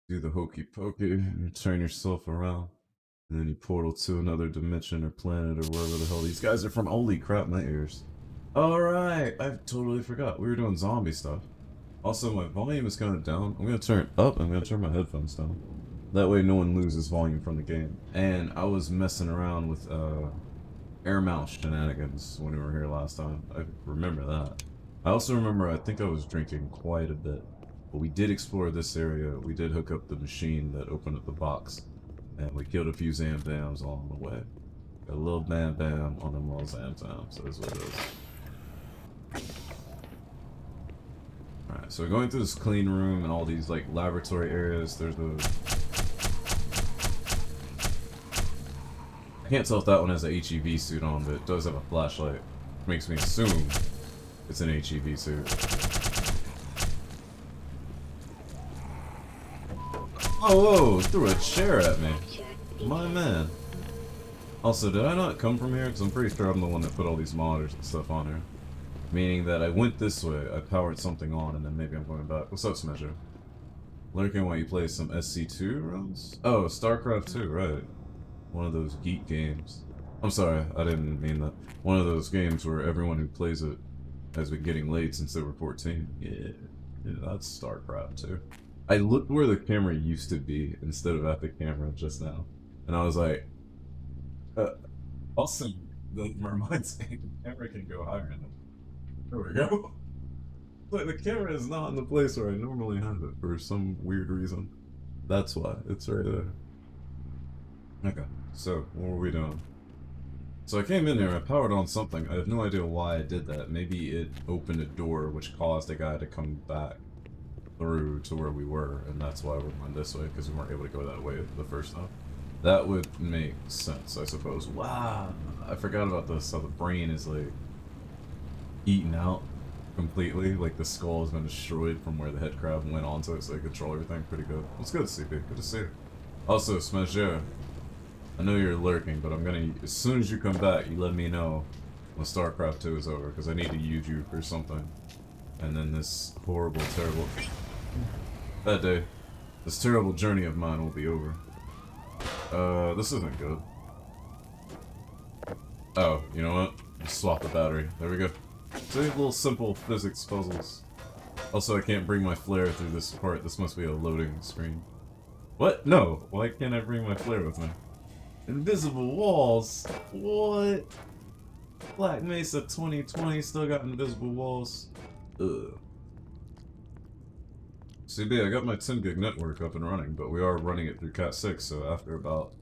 Do the hokey pokey, you turn yourself around, and then you portal to another dimension or planet or wherever the hell these guys are from. Holy crap, my ears. Alright, I totally forgot. We were doing zombie stuff. Also, my volume is kind of down. I'm going to turn it up. I'm going to turn my headphones down. That way no one loses volume from the game. And I was messing around with air mouse shenanigans when we were here last time. I remember that. I also remember I think I was drinking quite a bit. But we did explore this area. We did hook up the machine that opened up the box. And we killed a few Zamzams along the way. Got a little bam bam on them little Zamzams. That's what it is. Alright, so we're going through this clean room and all these like laboratory areas. There's a... I can't tell if that one has a HEV suit on, but it does have a flashlight. Makes me assume it's an HEV suit. Oh, whoa! Threw a chair at me. My man. Also, did I not come from here? Because I'm pretty sure I'm the one that put all these monitors and stuff on here. Meaning that I went this way, I powered something on, and then maybe I'm going back. What's up, Smasher? Lurking while you play some SC2 runs? Oh, StarCraft 2, right. One of those geek games. I'm sorry, I didn't mean that. One of those games where everyone who plays it has been getting laid since they were 14. Yeah, that's StarCraft 2. I looked where the camera used to be instead of at the camera just now. And I was like, also, that reminds me, the camera can go higher than. There we go. Like, the camera is not in the place where I normally have it for some weird reason. That's why. It's right there. Okay, so what were we doing? So I came in there, I powered on something. I have no idea why I did that. Maybe it opened a door which caused a guy to come back through to where we were, and that's why we're going this way, because we weren't able to go that way the first time. That would make sense, I suppose. Wow, I forgot about this, how the brain is like eaten out completely, like the skull has been destroyed from where the head crab went onto it, so they control everything pretty good. What's good, CP? Good to see you. Also, Smasher, I know you're lurking, but I'm gonna, as soon as you come back, you let me know when StarCraft 2 is over, because I need to use you for something. And then this horrible, terrible... that day, this terrible journey of mine will be over. This isn't good. Oh, you know what? Just swap the battery. There we go. So little simple physics puzzles. Also, I can't bring my flare through this part. This must be a loading screen. What? No. Why can't I bring my flare with me? Invisible walls? What? Black Mesa 2020 still got invisible walls? Ugh. CB, I got my 10 gig network up and running, but we are running it through Cat 6, so after about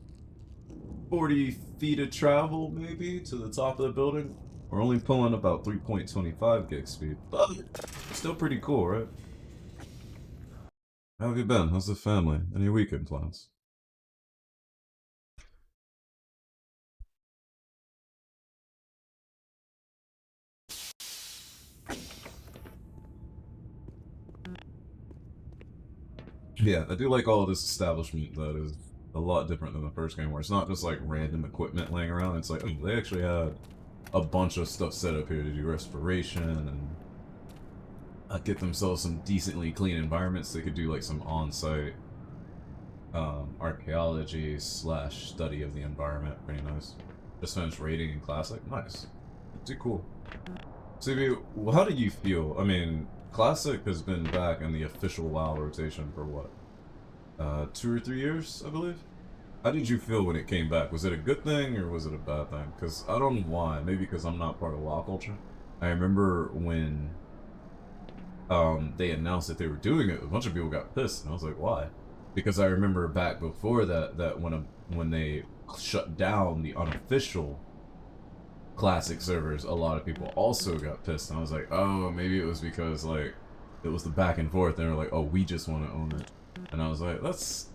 40 feet of travel, maybe, to the top of the building, we're only pulling about 3.25 gig speed, but still pretty cool, right? How have you been? How's the family? Any weekend plans? Yeah, I do like all of this establishment that is a lot different than the first game, where it's not just like random equipment laying around. It's like, oh, they actually had a bunch of stuff set up here to do respiration and get themselves some decently clean environments. They could do like some on-site archaeology slash study of the environment. Pretty nice. Just finished raiding in Classic. Nice. Too cool. CB, how do you feel? I mean, Classic has been back in the official WoW rotation for what? 2 or 3 years, I believe? How did you feel when it came back? Was it a good thing or was it a bad thing? Because I don't know why. Maybe because I'm not part of WoW culture. I remember when they announced that they were doing it, a bunch of people got pissed, and I was like, why? Because I remember back before that when they shut down the unofficial Classic servers, a lot of people also got pissed, and I was like, oh, maybe it was because like it was the back and forth, and they were like, oh, we just want to own it, and I was like,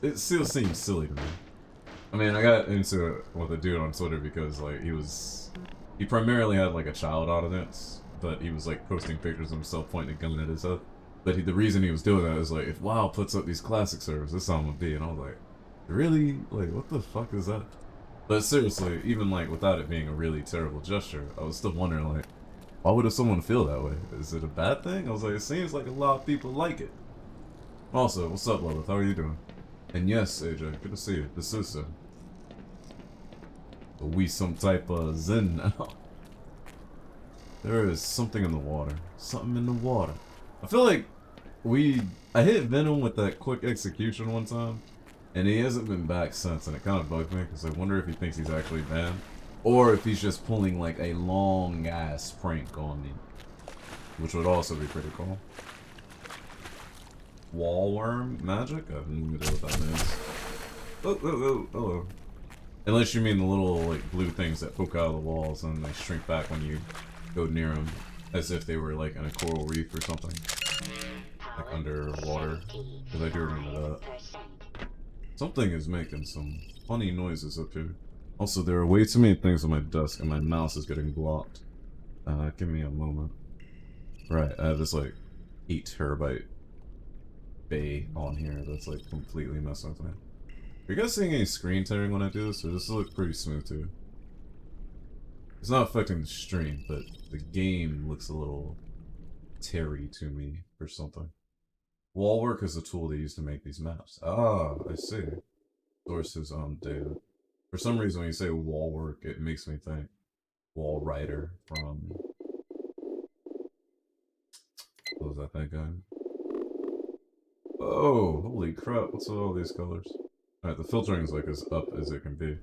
it still seems silly to me. I mean, I got into it with a dude on Twitter because like he primarily had like a child audience, but he was like posting pictures of himself pointing a gun at his head. But the reason he was doing that is like, if WoW puts up these Classic servers, this is how I'm gonna be, and I was like, really? Like, what the fuck is that? But seriously, even like without it being a really terrible gesture, I was still wondering like, why would someone feel that way? Is it a bad thing? I was like, it seems like a lot of people like it. Also, what's up, Lilith? How are you doing? And yes, AJ, good to see you. This is we some type of zen now. There is something in the water. Something in the water. I feel like I hit Venom with that quick execution one time, and he hasn't been back since, and it kind of bugged me, because I wonder if he thinks he's actually banned, or if he's just pulling like a long-ass prank on me, which would also be pretty cool. Wallworm magic? I have no idea what that means. Oh. Unless you mean the little like blue things that poke out of the walls and they shrink back when you go near them, as if they were like in a coral reef or something, like underwater. Because I do remember that. Something is making some funny noises up here. Also, there are way too many things on my desk and my mouse is getting blocked. Give me a moment. Right, I have this like 8 terabyte bay on here that's like completely messing with me. Are you guys seeing any screen tearing when I do this, or does this look pretty smooth too? It's not affecting the stream, but the game looks a little teary to me or something. Wall work is a tool they use to make these maps. Ah, I see. Sources on data. For some reason, when you say wall work, it makes me think Wall Rider from... What was that thing guy? Oh, holy crap, what's with all these colors? Alright, the filtering is like as up as it can be.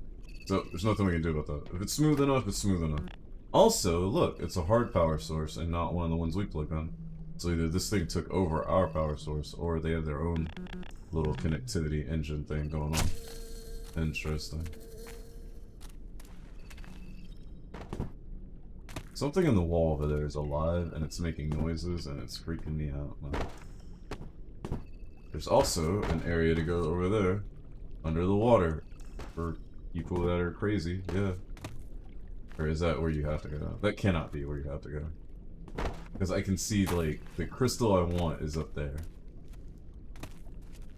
So, there's nothing we can do about that. If it's smooth enough, it's smooth enough. Also, look, it's a hard power source and not one of the ones we plug on. So either this thing took over our power source, or they have their own little connectivity engine thing going on. Interesting. Something in the wall over there is alive, and it's making noises, and it's freaking me out. There's also an area to go over there, under the water, for people that are crazy, yeah. Or is that where you have to go? That cannot be where you have to go. Because I can see, like, the crystal I want is up there.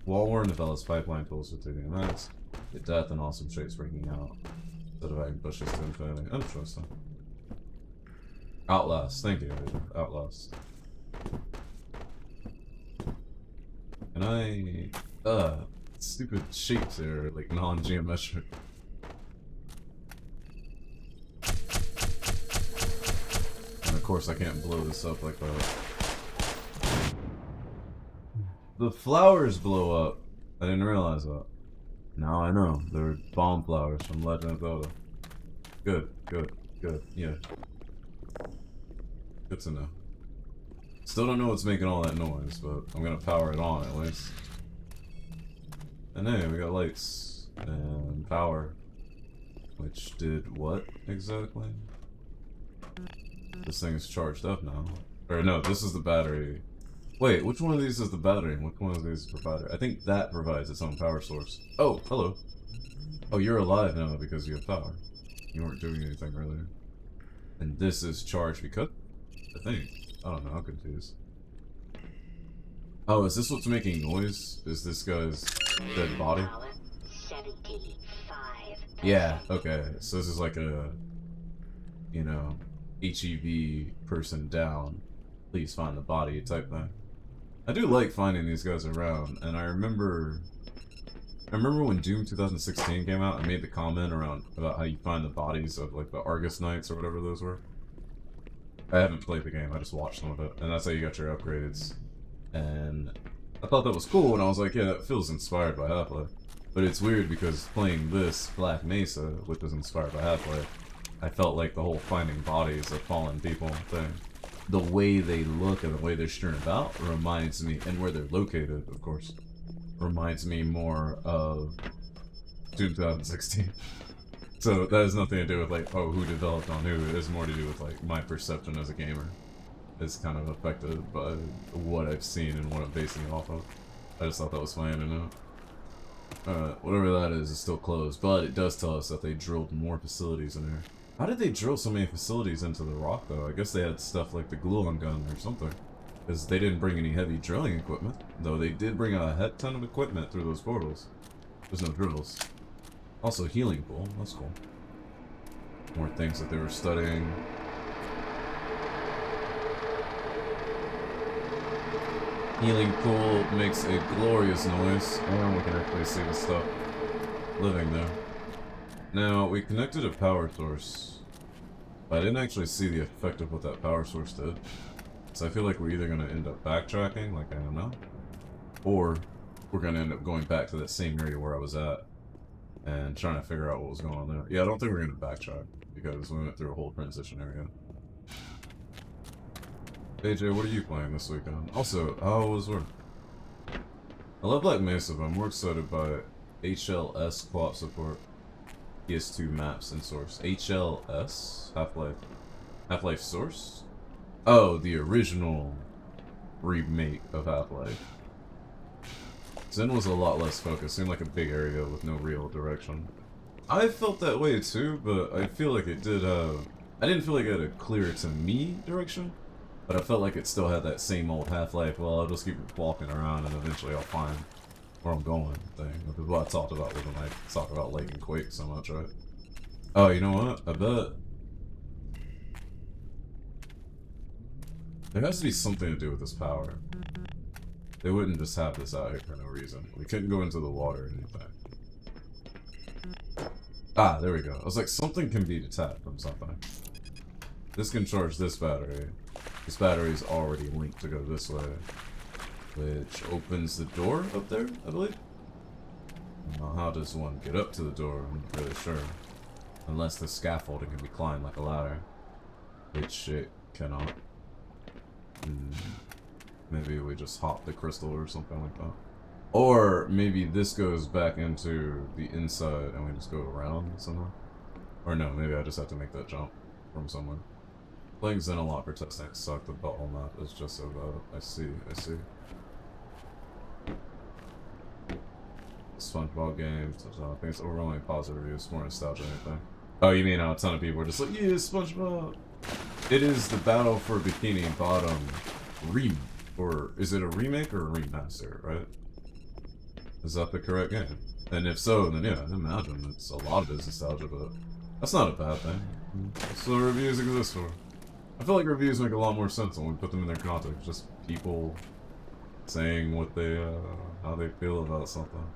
Wallworm develops pipeline tools for taking max. Get death and awesome shapes breaking out. Instead of adding bushes to infinity. Interesting. Outlast. Thank you, Outlast. And stupid shapes are, like, non-geometric. And of course I can't blow this up like that. The flowers blow up. I didn't realize that. Now I know. They're bomb flowers from Legend of Zelda. Good, good, good. Yeah. Good to know. Still don't know what's making all that noise, but I'm gonna power it on at least. And hey, we got lights and power. Which did what exactly? This thing is charged up now. Or no, this is the battery. Wait, which one of these is the battery and which one of these is the provider? I think that provides its own power source. Oh, hello. Oh, you're alive now because you have power. You weren't doing anything earlier. And this is charged because... I think. I don't know, I'm confused. Oh, is this what's making noise? Is this guy's dead body? Yeah, okay. So this is like a... You know... HEV person down. Please find the body type thing. I do like finding these guys around, and I remember when Doom 2016 came out, I made the comment about how you find the bodies of like the Argus Knights or whatever those were. I haven't played the game, I just watched some of it, and that's how you got your upgrades. And I thought that was cool, and I was like, yeah, that feels inspired by Half-Life. But it's weird because playing this Black Mesa, which was inspired by Half-Life, I felt like the whole finding bodies of fallen people thing. The way they look and the way they're strewn about reminds me, and where they're located, of course, reminds me more of Doom 2016. So that has nothing to do with like, oh, who developed on who. It has more to do with like my perception as a gamer is kind of affected by what I've seen and what I'm basing it off of. I just thought that was funny to know. Whatever that is still closed, but it does tell us that they drilled more facilities in here. How did they drill so many facilities into the rock, though? I guess they had stuff like the gluon gun or something. Because they didn't bring any heavy drilling equipment. Though they did bring a heck ton of equipment through those portals. There's no drills. Also, healing pool. That's cool. More things that they were studying. Healing pool makes a glorious noise. Oh, we can actually see the stuff living there. Now, we connected a power source. But I didn't actually see the effect of what that power source did. So I feel like we're either going to end up backtracking, like I am now, or we're going to end up going back to that same area where I was at and trying to figure out what was going on there. Yeah, I don't think we're going to backtrack because we went through a whole transition area. AJ, what are you playing this weekend? Also, how was work? I love Black Mesa, but I'm more excited by HLS co-op support. PS2 maps and source. HLS? Half-Life. Half-Life Source? Oh, the original remake of Half-Life. Zen was a lot less focused. Seemed like a big area with no real direction. I felt that way too, but I feel like it did I didn't feel like it had a clear to me direction, but I felt like it still had that same old Half-Life, well, I'll just keep walking around and eventually I'll find where I'm going thing. Which is what I talked about when I talked about Lake and Quake so much, right? Oh, you know what? I bet there has to be something to do with this power. They wouldn't just have this out here for no reason. We couldn't go into the water or anything. Ah, there we go. I was like, something can be detached from something. This can charge this battery. This battery is already linked to go this way, which opens the door up there, I believe. Now, how does one get up to the door? I'm not really sure. Unless the scaffolding can be climbed like a ladder, which it cannot. Maybe we just hop the crystal or something like that. Or maybe this goes back into the inside and we just go around somehow. Or no, maybe I just have to make that jump from somewhere. Playing Zen a lot for testing sucked. The butthole map is just so bad. I see. SpongeBob games, I think it's overwhelmingly positive reviews, more nostalgia than anything. Oh, you mean how a ton of people are just like, yeah, SpongeBob. It is the Battle for Bikini Bottom or is it a remake or a remaster, right? Is that the correct game? And if so, then yeah, I imagine it's a lot of it is nostalgia, but that's not a bad thing. That's what reviews exist for. I feel like reviews make a lot more sense when we put them in their context. Just people saying what they, how they feel about something.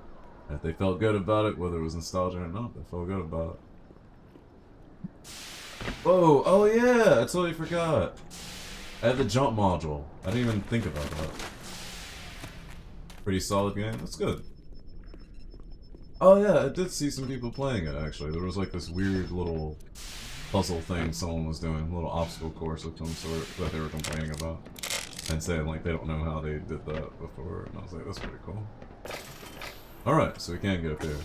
And if they felt good about it, whether it was nostalgia or not, they felt good about it. Whoa, oh yeah, I totally forgot. I had the jump module. I didn't even think about that. Pretty solid game, that's good. Oh yeah, I did see some people playing it actually. There was like this weird little puzzle thing someone was doing, a little obstacle course of some sort that they were complaining about. And saying like they don't know how they did that before, and I was like, that's pretty cool. Alright, so we can't get up there.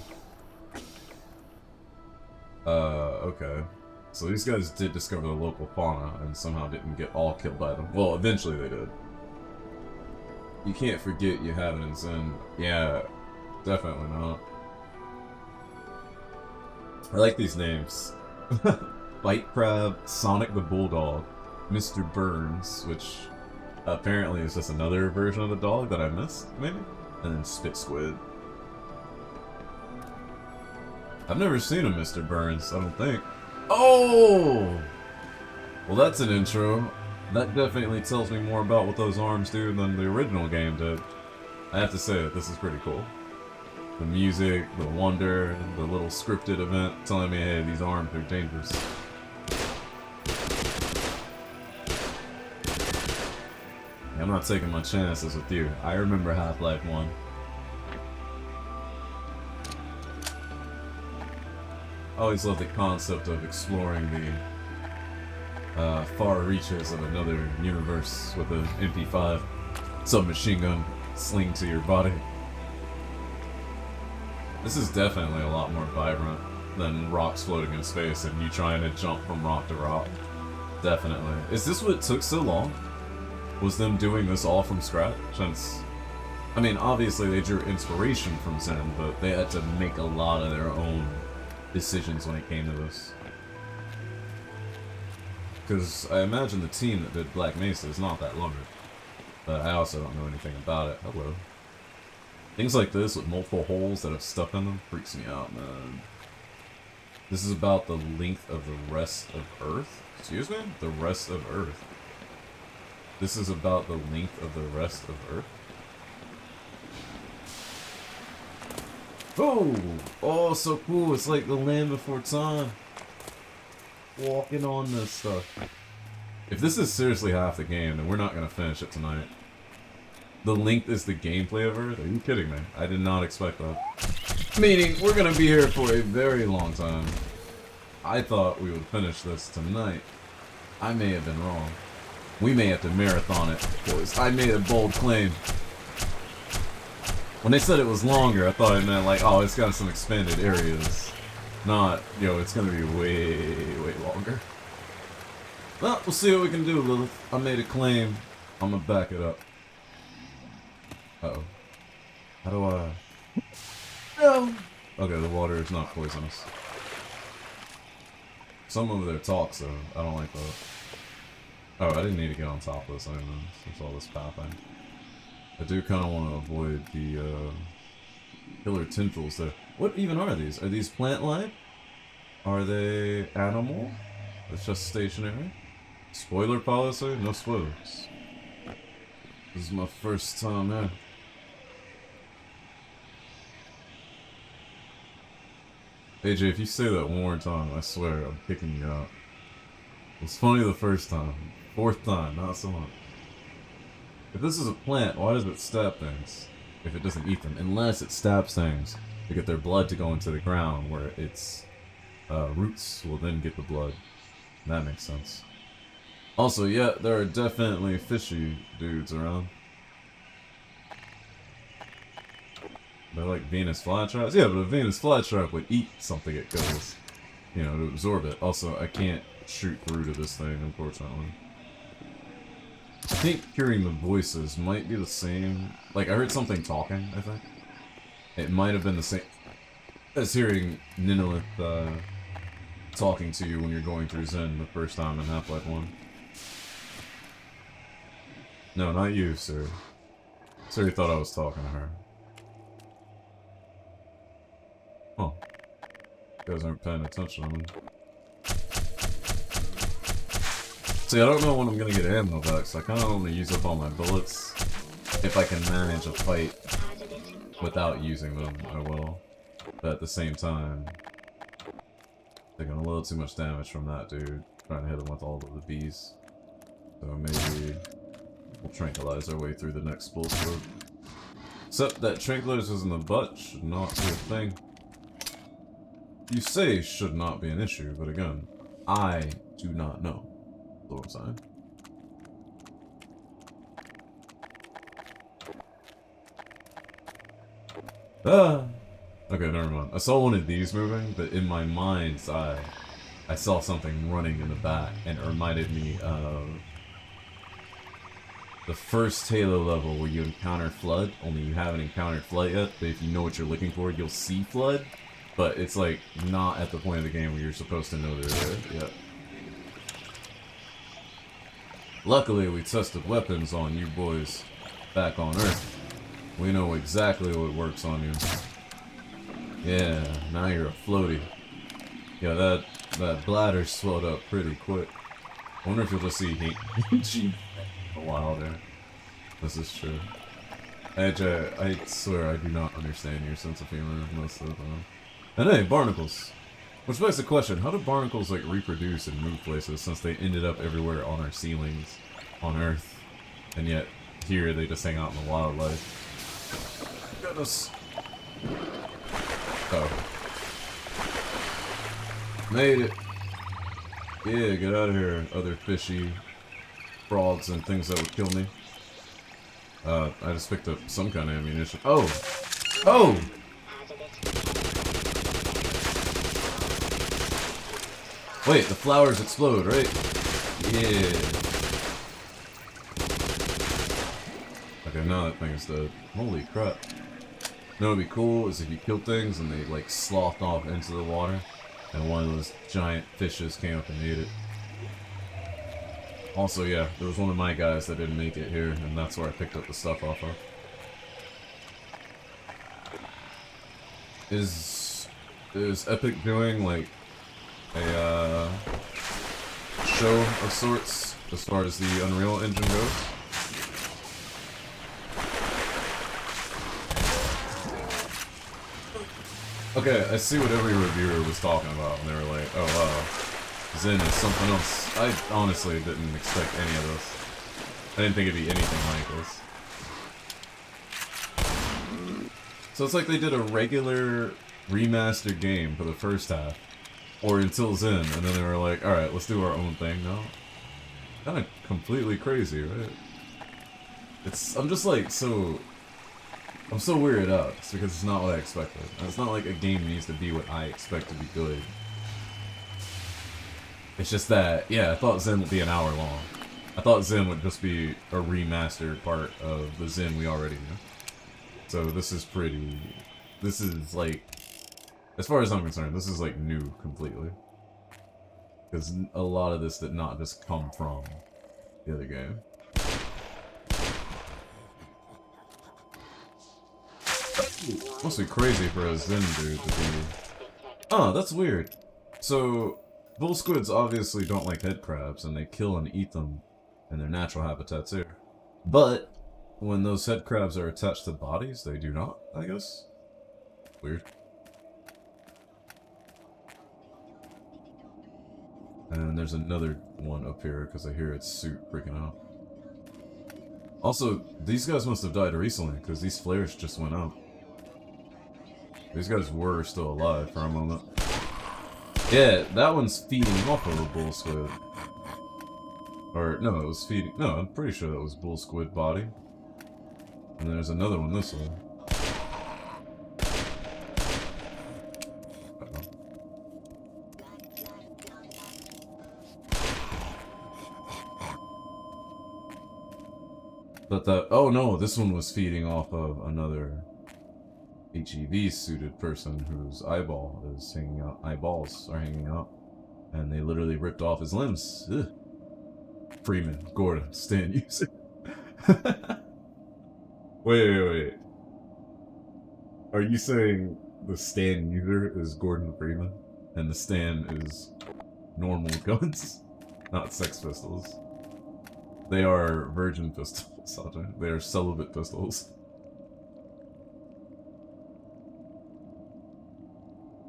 Okay. So these guys did discover the local fauna and somehow didn't get all killed by them. Well, eventually they did. You can't forget you have it in Zen. Yeah, definitely not. I like these names. Bite Crab, Sonic the Bulldog, Mr. Burns, which apparently is just another version of the dog that I missed, maybe? And then Spit Squid. I've never seen a Mr. Burns, I don't think. Oh! Well, that's an intro. That definitely tells me more about what those arms do than the original game did. I have to say that this is pretty cool. The music, the wonder, the little scripted event telling me, hey, these arms are dangerous. I'm not taking my chances with you. I remember Half-Life 1. I always love the concept of exploring the far reaches of another universe with an MP5 submachine gun sling to your body. This is definitely a lot more vibrant than rocks floating in space and you trying to jump from rock to rock. Definitely. Is this what took so long? Was them doing this all from scratch? Since, I mean, obviously they drew inspiration from Zen, but they had to make a lot of their own decisions when it came to this. Because I imagine the team that did Black Mesa is not that large. But I also don't know anything about it. Hello. Things like this with multiple holes that have stuff in them freaks me out, man. This is about the length of the rest of Earth? Excuse me? The rest of Earth. This is about the length of the rest of Earth? Oh! Oh, so cool. It's like the Land Before Time. Walking on this stuff. If this is seriously half the game, then we're not going to finish it tonight. The length is the gameplay of Earth? Are you kidding me? I did not expect that. Meaning, we're going to be here for a very long time. I thought we would finish this tonight. I may have been wrong. We may have to marathon it, because I made a bold claim. When they said it was longer, I thought it meant like, oh, it's got some expanded areas. Not, it's gonna be way, way longer. Well, we'll see what we can do, Lilith. I made a claim. I'm gonna back it up. Uh-oh. How do I... No! Okay, the water is not poisonous. Someone over there talks, though. I don't like that. Oh, I didn't need to get on top of this anyway, since all this pathing. I do kind of want to avoid the, killer tendrils there. What even are these? Are these plant life? Are they animal? It's just stationary? Spoiler policy? No spoilers. This is my first time here. AJ, if you say that one more time, I swear I'm kicking you out. It's funny the first time. Fourth time, not so much. If this is a plant, why does it stab things? If it doesn't eat them. Unless it stabs things to get their blood to go into the ground, where its roots will then get the blood. That makes sense. Also, yeah, there are definitely fishy dudes around. They're like Venus flytraps. Yeah, but a Venus flytrap would eat something it kills. To absorb it. Also, I can't shoot through to this thing, unfortunately. I think hearing the voices might be the same. Like, I heard something talking, I think. It might have been the same as hearing Ninilith talking to you when you're going through Zen the first time in Half-Life 1. No, not you, sir. Sir thought I was talking to her. Huh. You guys aren't paying attention to me. See, I don't know when I'm gonna get ammo back, so I kinda want to use up all my bullets. If I can manage a fight without using them, I will. But at the same time, taking a little too much damage from that dude, trying to hit him with all of the bees. So maybe we'll tranquilize our way through the next bull stroke. Except that tranquilizers in the butt should not be a thing. You say should not be an issue, but again, I do not know. That's what I'm saying. Ah! Okay, never mind. I saw one of these moving, but in my mind's eye, I saw something running in the back, and it reminded me of the first Halo level where you encounter Flood, only you haven't encountered Flood yet, but if you know what you're looking for, you'll see Flood, but it's like not at the point of the game where you're supposed to know they're there yet. Luckily, we tested weapons on you boys back on Earth. We know exactly what works on you. Yeah, now you're a floaty. Yeah, that bladder swelled up pretty quick. I wonder if you'll just see heat a while there. This is true. AJ, I swear I do not understand your sense of humor most of the time. And hey, barnacles. Which begs the question, how do barnacles like reproduce and move places since they ended up everywhere on our ceilings on Earth? And yet, here they just hang out in the wildlife. Goodness. Oh. Made it. Yeah, get out of here, other fishy frogs and things that would kill me. I just picked up some kind of ammunition. Oh! Oh! Wait, the flowers explode, right? Yeah. Okay, now that thing is dead. Holy crap. You know what would be cool is if you killed things and they like slothed off into the water and one of those giant fishes came up and ate it. Also, yeah, there was one of my guys that didn't make it here and that's where I picked up the stuff off of. Is Epic doing like a show of sorts as far as the Unreal Engine goes? Okay, I see what every reviewer was talking about, and they were like, oh wow, Zen is something else. I honestly didn't expect any of this. I didn't think it'd be anything like this. So it's like they did a regular remastered game for the first half, or until Zen, and then they were like, alright, let's do our own thing now. Kinda completely crazy, right? I'm just like, I'm so weirded out, because it's not what I expected. And it's not like a game needs to be what I expect to be good. It's just that, yeah, I thought Zen would be an hour long. I thought Zen would just be a remastered part of the Zen we already knew. So this is like, as far as I'm concerned, this is like new completely. Because a lot of this did not just come from the other game. Must be crazy for a Zen dude to be... Oh, that's weird. So, bull squids obviously don't like head crabs, and they kill and eat them in their natural habitats here. But, when those head crabs are attached to bodies, they do not, I guess? Weird. And there's another one up here, because I hear its suit freaking out. Also, these guys must have died recently, because these flares just went out. These guys were still alive for a moment. Yeah, that one's feeding off of a bull squid. Or, no, it was feeding... No, I'm pretty sure that was bull squid body. And there's another one this way. But that... Oh no, this one was feeding off of another HEV-suited person whose eyeballs are hanging out. And they literally ripped off his limbs. Ugh. Freeman, Gordon, stand user. Wait. Are you saying the stand user is Gordon Freeman? And the stand is normal guns? Not sex pistols. They are virgin pistols, they are celibate pistols.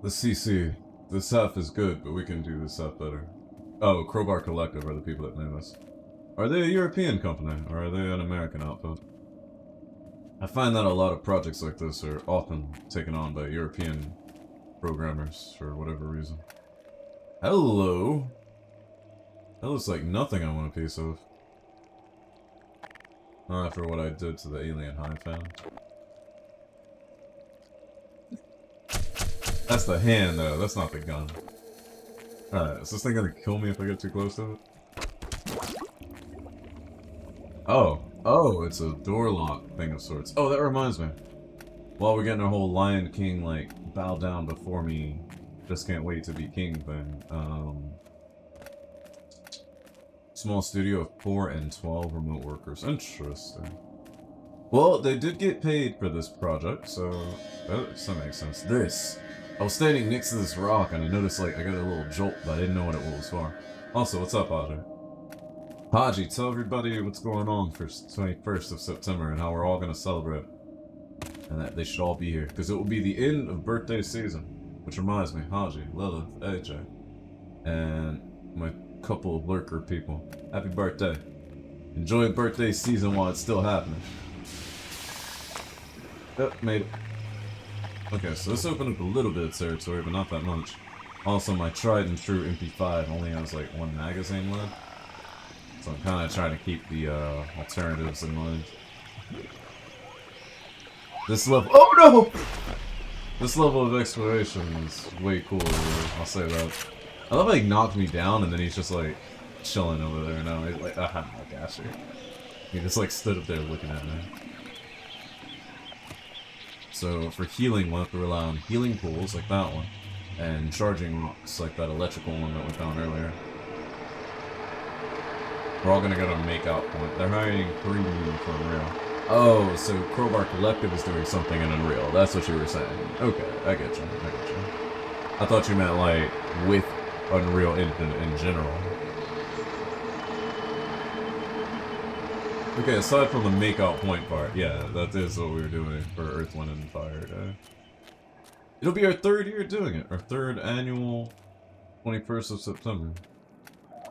The CC. This half is good, but we can do this half better. Oh, Crowbar Collective are the people that made this. Are they a European company, or are they an American outfit? I find that a lot of projects like this are often taken on by European programmers, for whatever reason. Hello! That looks like nothing I want a piece of. Not after what I did to the alien hive fan. That's the hand, though. That's not the gun. Alright, is this thing gonna kill me if I get too close to it? Oh, it's a door lock thing of sorts. Oh, that reminds me. While we're getting our whole Lion King, like, bow down before me, just can't wait to be king thing. Small studio of 4 and 12 remote workers. Interesting. Well, they did get paid for this project, so that makes sense. I was standing next to this rock and I noticed, like, I got a little jolt, but I didn't know what it was for. Also, what's up, Haji? Haji, tell everybody what's going on for 21st of September and how we're all gonna celebrate. And that they should all be here, because it will be the end of birthday season. Which reminds me, Haji, Lilith, AJ, and my couple of lurker people. Happy birthday. Enjoy birthday season while it's still happening. Yep, made it. Okay, so this opened up a little bit of territory, but not that much. Also, my tried and true MP5 only has like one magazine left. So I'm kind of trying to keep the alternatives in mind. This level— oh no! This level of exploration is way cooler, I'll say that. I love how he knocked me down and then he's just like chilling over there now. He's like, ah, my gosh. He just like stood up there looking at me. So for healing, we'll have to rely on healing pools like that one, and charging rocks like that electrical one that we found earlier. We're all gonna go to Makeout Point. They're hiring 3 people for Unreal. Oh, so Crowbar Collective is doing something in Unreal. That's what you were saying. Okay, I get you. I thought you meant like with Unreal Engine in general. Okay, aside from the Makeout Point part, yeah, that is what we were doing for Earth, Wind, and Fire. It'll be our 3rd year doing it. Our 3rd annual 21st of September.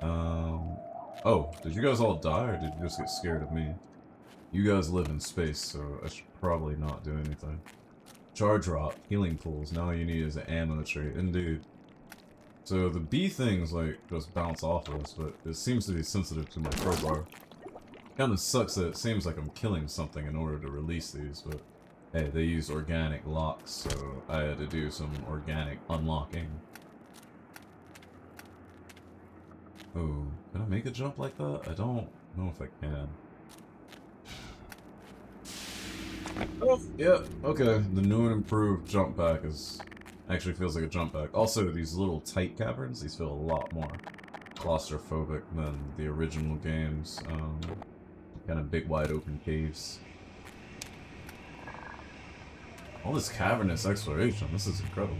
Oh, did you guys all die, or did you just get scared of me? You guys live in space, so I should probably not do anything. Charge drop, healing pools. Now all you need is an ammo trait. Indeed. So the bee things, like, just bounce off of us, but it seems to be sensitive to my crowbar. Kinda sucks that it seems like I'm killing something in order to release these, but hey, they use organic locks, so I had to do some organic unlocking. Oh, can I make a jump like that? I don't know if I can. Oh, yeah, okay. The new and improved jump pack actually feels like a jump pack. Also, these little tight caverns, these feel a lot more claustrophobic than the original games. Kind of big, wide open caves. All this cavernous exploration, this is incredible.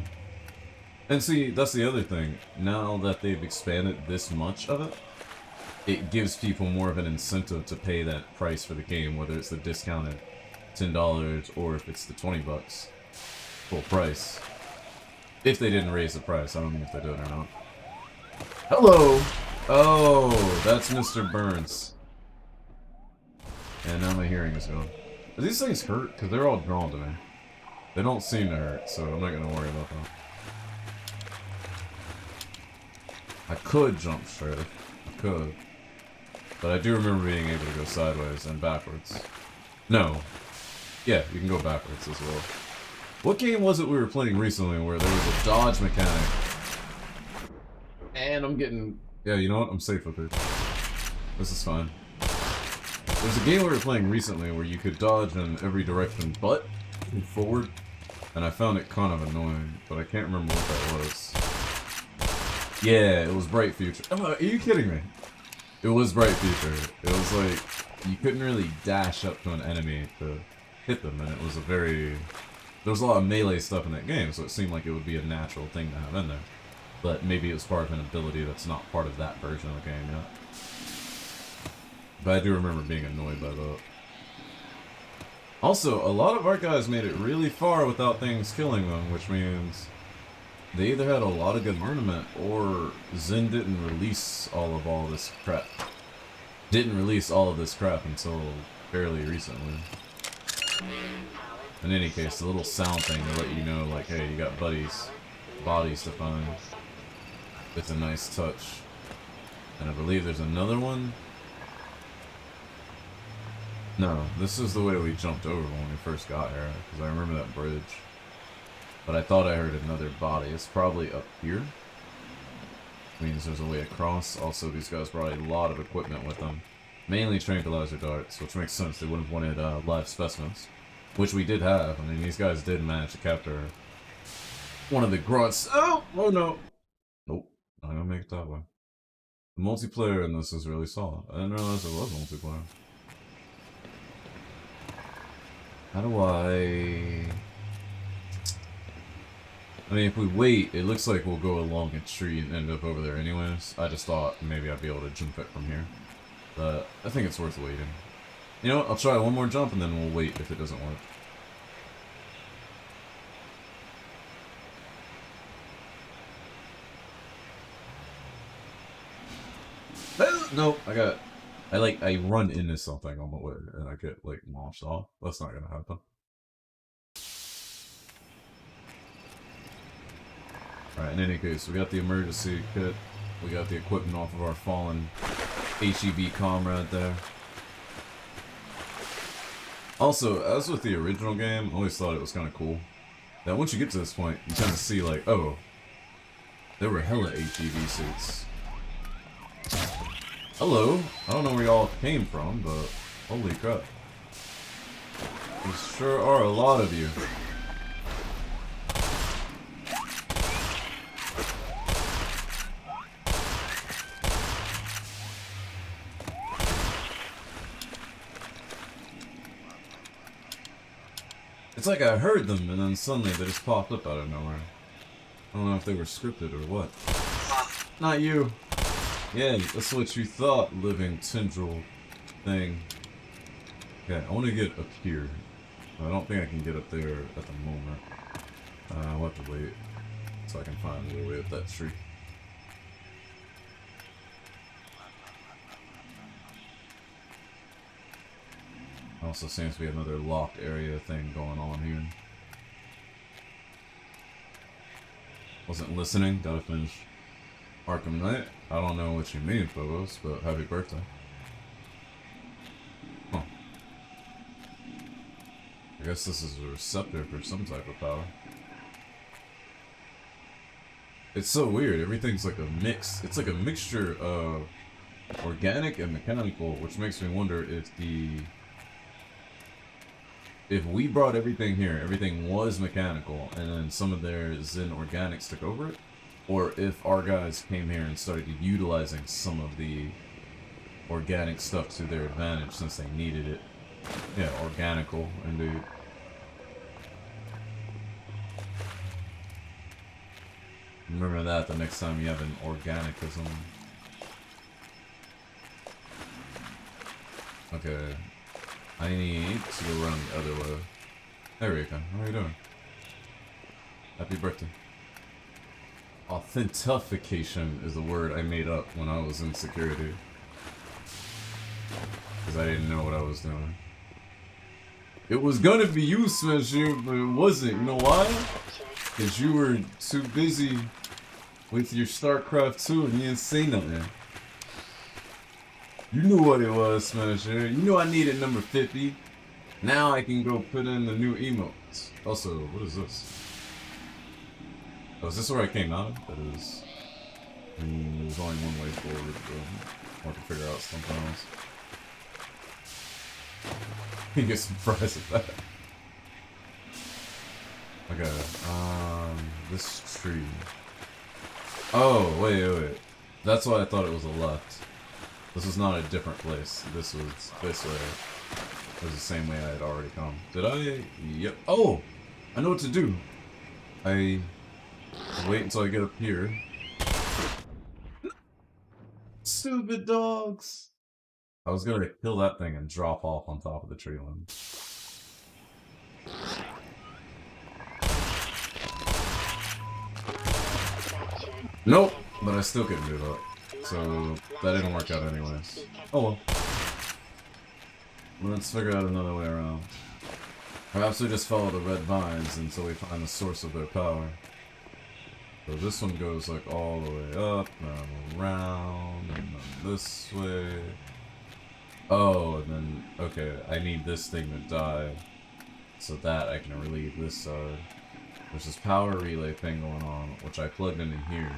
And see, that's the other thing. Now that they've expanded this much of it, it gives people more of an incentive to pay that price for the game, whether it's the discounted $10 or if it's the 20 bucks full price. If they didn't raise the price, I don't know if they did or not. Hello! Oh, that's Mr. Burns. And now my hearing is gone. Do these things hurt? Because they're all drawn to me. They don't seem to hurt, so I'm not going to worry about that. I could jump straight. I could. But I do remember being able to go sideways and backwards. No. Yeah, you can go backwards as well. What game was it we were playing recently where there was a dodge mechanic? And I'm getting... Yeah, you know what? I'm safe with it. This is fine. There's a game we were playing recently where you could dodge in every direction but forward. And I found it kind of annoying, but I can't remember what that was. Yeah, it was Bright Future. Oh, are you kidding me? It was Bright Future. It was like, you couldn't really dash up to an enemy to hit them, and it was a very... There was a lot of melee stuff in that game, so it seemed like it would be a natural thing to have in there. But maybe it was part of an ability that's not part of that version of the game yet. But I do remember being annoyed by that. Also, a lot of our guys made it really far without things killing them, which means they either had a lot of good ornament, or Zen didn't release all this crap. Didn't release all of this crap until fairly recently. In any case, the little sound thing to let you know, like, hey, you got bodies to find. It's a nice touch. And I believe there's another one. No, this is the way we jumped over when we first got here, because I remember that bridge. But I thought I heard another body. It's probably up here. Means there's a way across. Also, these guys brought a lot of equipment with them. Mainly tranquilizer darts, which makes sense. They would have wanted live specimens. Which we did have. I mean, these guys did manage to capture one of the grunts. Oh no. Nope. Not gonna make it that way. The multiplayer in this is really solid. I didn't realize it was multiplayer. How do I mean, if we wait, it looks like we'll go along a tree and end up over there anyways. I just thought maybe I'd be able to jump it from here. But I think it's worth waiting. You know what? I'll try one more jump and then we'll wait if it doesn't work. Nope, I run into something on my way and I get, like, launched off. That's not gonna happen. Alright, in any case, we got the emergency kit. We got the equipment off of our fallen HEB comrade there. Also, as with the original game, I always thought it was kind of cool that once you get to this point, you kind of see, like, oh, there were hella HEB suits. Hello. I don't know where y'all came from, but holy crap. There sure are a lot of you. It's like I heard them and then suddenly they just popped up out of nowhere. I don't know if they were scripted or what. Not you. Yeah, that's what you thought, living tendril thing. Okay, I want to get up here. I don't think I can get up there at the moment. What to wait so I can find the way up that tree. Also seems to be another locked area thing going on here. Wasn't listening, gotta finish Arkham Knight. I don't know what you mean, Phobos, but happy birthday. Huh. I guess this is a receptor for some type of power. It's so weird, everything's like a mix. It's like a mixture of organic and mechanical, which makes me wonder if we brought everything here, everything was mechanical, and then some of their Zen organics took over it, or if our guys came here and started utilizing some of the organic stuff to their advantage since they needed it. Yeah, organical, indeed. Remember that the next time you have an organicism. Okay. I need to go around the other way. There we go. How are you doing? Happy birthday. Authentication is a word I made up when I was in security. Because I didn't know what I was doing. It was gonna be you, Smasher, but it wasn't. You know why? Because you were too busy with your StarCraft 2 and you didn't say nothing. You knew what it was, Smasher. You knew I needed number 50. Now I can go put in the new emotes. Also, what is this? Oh, is this where I came out of? That is... there's only one way forward, so I have to figure out something else. You get surprised at that. Okay, this tree. Oh, wait. That's why I thought it was a left. This was not a different place. This was this way. It was the same way I had already come. Did I? Yep. Oh! I know what to do. I wait until I get up here. Stupid dogs! I was gonna kill that thing and drop off on top of the tree limb. Nope! But I still couldn't do that. So, that didn't work out anyways. Oh well. Let's figure out another way around. Perhaps we just follow the red vines until we find the source of their power. So this one goes like all the way up, and around, and then this way. Oh, and then, okay, I need this thing to die so that I can relieve this side. There's this power relay thing going on, which I plugged into here.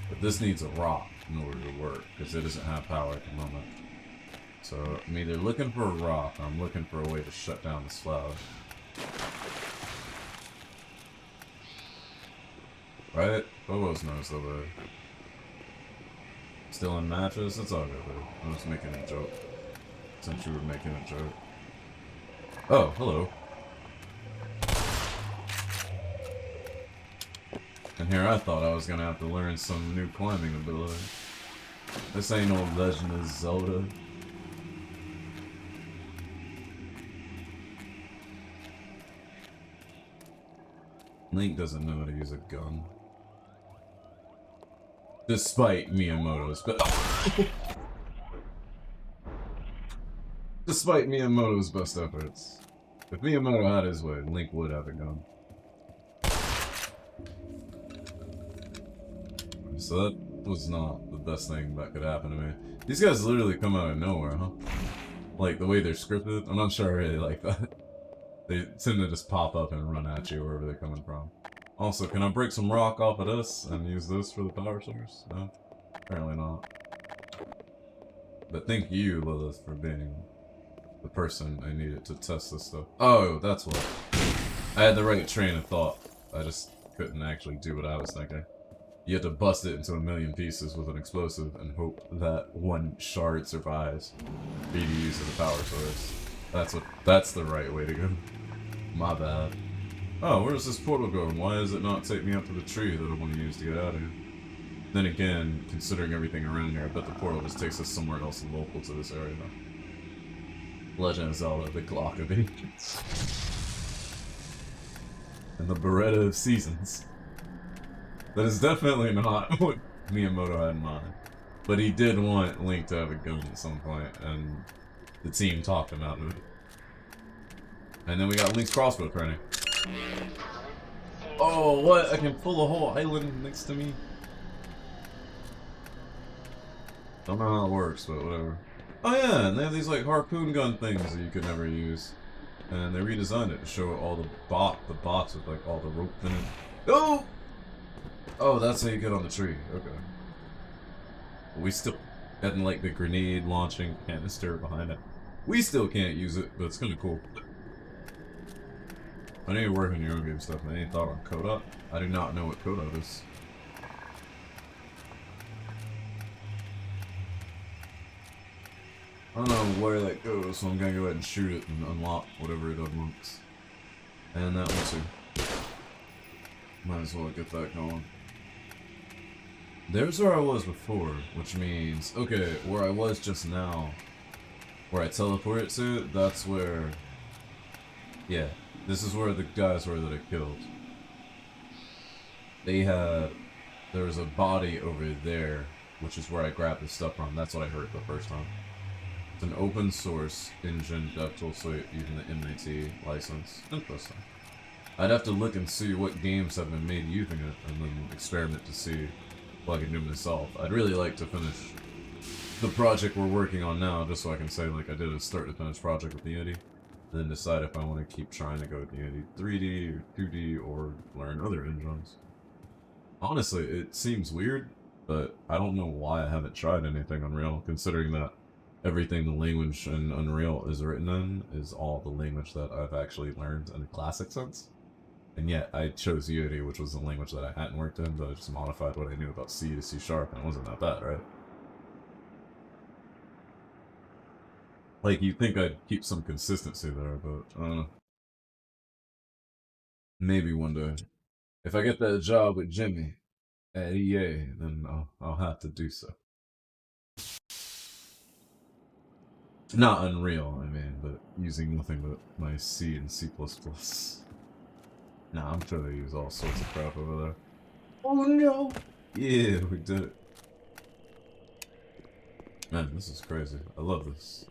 But this needs a rock in order to work, because it doesn't have power at the moment. So I'm either looking for a rock, or I'm looking for a way to shut down this cloud. Right? Bobos knows the way. Still in matches? It's all good, dude. I'm just making a joke. Since you were making a joke. Oh, hello. And here I thought I was gonna have to learn some new climbing ability. This ain't no Legend of Zelda. Link doesn't know how to use a gun. Despite Miyamoto's Despite Miyamoto's best efforts. If Miyamoto had his way, Link would have a gun. So that was not the best thing that could happen to me. These guys literally come out of nowhere, huh? Like, the way they're scripted, I'm not sure I really like that. They tend to just pop up and run at you wherever they're coming from. Also, can I break some rock off of this and use this for the power source? No? Apparently not. But thank you, Lilith, for being the person I needed to test this stuff. Oh, that's what. I had the right train of thought. I just couldn't actually do what I was thinking. You have to bust it into a million pieces with an explosive and hope that one shard survives for you to use as a power source. That's the right way to go. My bad. Oh, where does this portal go? Why does it not take me up to the tree that I want to use to get out of here? Then again, considering everything around here, I bet the portal just takes us somewhere else local to this area though. Legend of Zelda, the Glock of Ages. and the Beretta of seasons. That is definitely not what Miyamoto had in mind. But he did want Link to have a gun at some point, and the team talked him out of it. And then we got Link's crossbow training. Oh, what? I can pull a whole island next to me? Don't know how it works, but whatever. Oh yeah, and they have these like harpoon gun things that you could never use. And they redesigned it to show all the box with like all the rope in it. Oh! Oh, that's how you get on the tree. Okay. We still getting like the grenade launching canister behind it. We still can't use it, but it's kind of cool. I know you're working on your own game stuff, man. Any thought on Kodak? I do not know what Kodak is. I don't know where that goes, so I'm gonna go ahead and shoot it and unlock whatever it unlocks. And that one too. Might as well get that going. There's where I was before, which means, okay, where I was just now, where I teleported to, that's where, yeah, this is where the guys were that I killed. They had, there was a body over there, which is where I grabbed the stuff from. That's what I heard the first time. It's an open source engine DevTool suite using the MIT license. Interesting. I'd have to look and see what games have been made using it, and then experiment to see what I can do myself. I'd really like to finish the project we're working on now, just so I can say like I did a start to finish project with Unity, and then decide if I want to keep trying to go with Unity 3D or 2D or learn other engines. Honestly, it seems weird, but I don't know why I haven't tried anything Unreal, considering that everything the language in Unreal is written in is all the language that I've actually learned in a classic sense. And yet, I chose Unity, which was the language that I hadn't worked in, but I just modified what I knew about C to C#, and it wasn't that bad, right? Like, you'd think I'd keep some consistency there, but I don't know. Maybe one day. If I get that job with Jimmy at EA, then I'll have to do so. Not Unreal, I mean, but using nothing but my C and C++. Nah, I'm sure they use all sorts of crap over there. Oh no! Yeah, we did it. Man, this is crazy. I love this.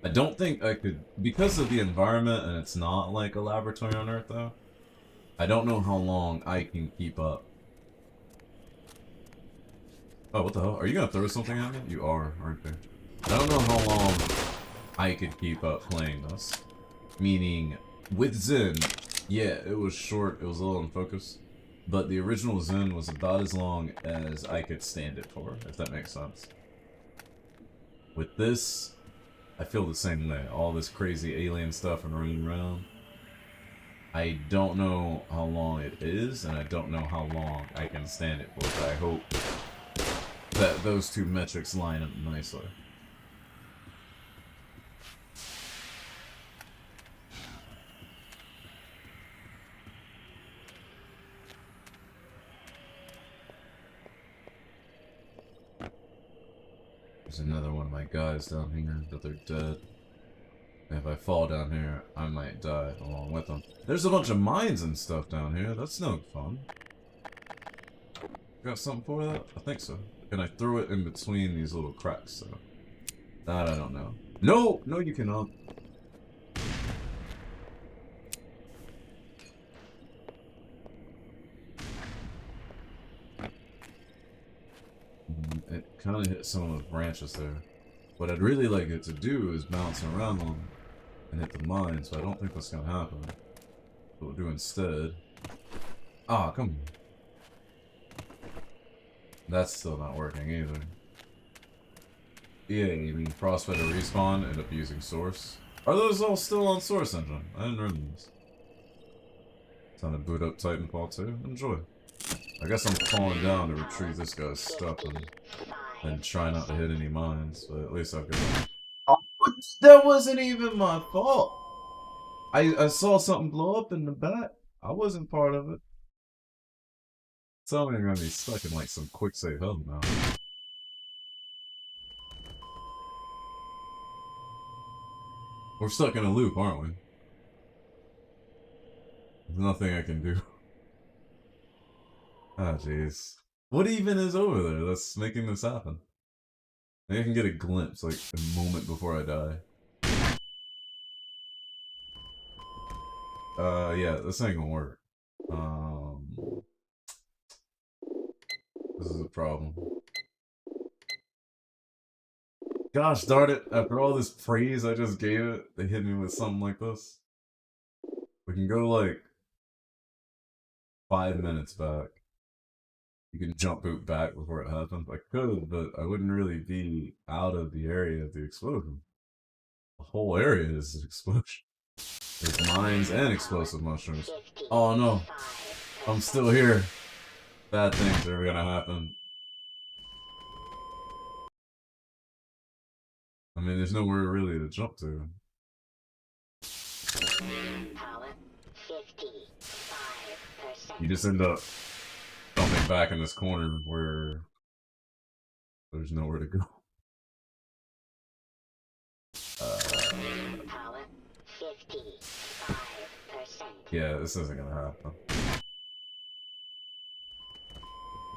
I don't think I could, because of the environment and it's not like a laboratory on Earth though, I don't know how long I can keep up. Oh, what the hell? Are you gonna throw something at me? You are, aren't you? I don't know how long I could keep up playing this. Meaning, with Zen, yeah, it was short, it was a little unfocused, but the original Zen was about as long as I could stand it for, if that makes sense. With this, I feel the same way. All this crazy alien stuff and running around. I don't know how long it is, and I don't know how long I can stand it for, but I hope that those two metrics line up nicely. There's another one of my guys down here, but they're dead. If I fall down here, I might die along with them. There's a bunch of mines and stuff down here. That's no fun. Got something for that? I think so. Can I throw it in between these little cracks, so? That I don't know. No! No, you cannot. It kind of hit some of those branches there. What I'd really like it to do is bounce around them and hit the mines, but I don't think that's gonna happen. What we'll do instead... Ah, come on. That's still not working either. Yeah, you mean Frostbite or Respawn end up using Source? Are those all still on Source Engine? I didn't remember this. Time to boot up Titanfall 2. Enjoy. I guess I'm falling down to retrieve this guy's stuff and try not to hit any mines, but at least I've got... Oh, that wasn't even my fault! I saw something blow up in the back. I wasn't part of it. Tell me I'm gonna be stuck in like some quick save hell now. We're stuck in a loop, aren't we? There's nothing I can do. Ah, jeez. What even is over there that's making this happen? Maybe I can get a glimpse, like, a moment before I die. Yeah, this ain't gonna work. This is a problem. Gosh darn it, after all this praise I just gave it, they hit me with something like this. We can go, like, 5 minutes back. You can jump boot back before it happens. I could, but I wouldn't really be out of the area of the explosion. The whole area is an explosion. There's mines and explosive mushrooms. Oh no, I'm still here. Bad things are gonna happen. I mean, there's nowhere really to jump to. You just end up jumping back in this corner where there's nowhere to go. Yeah, this isn't gonna happen.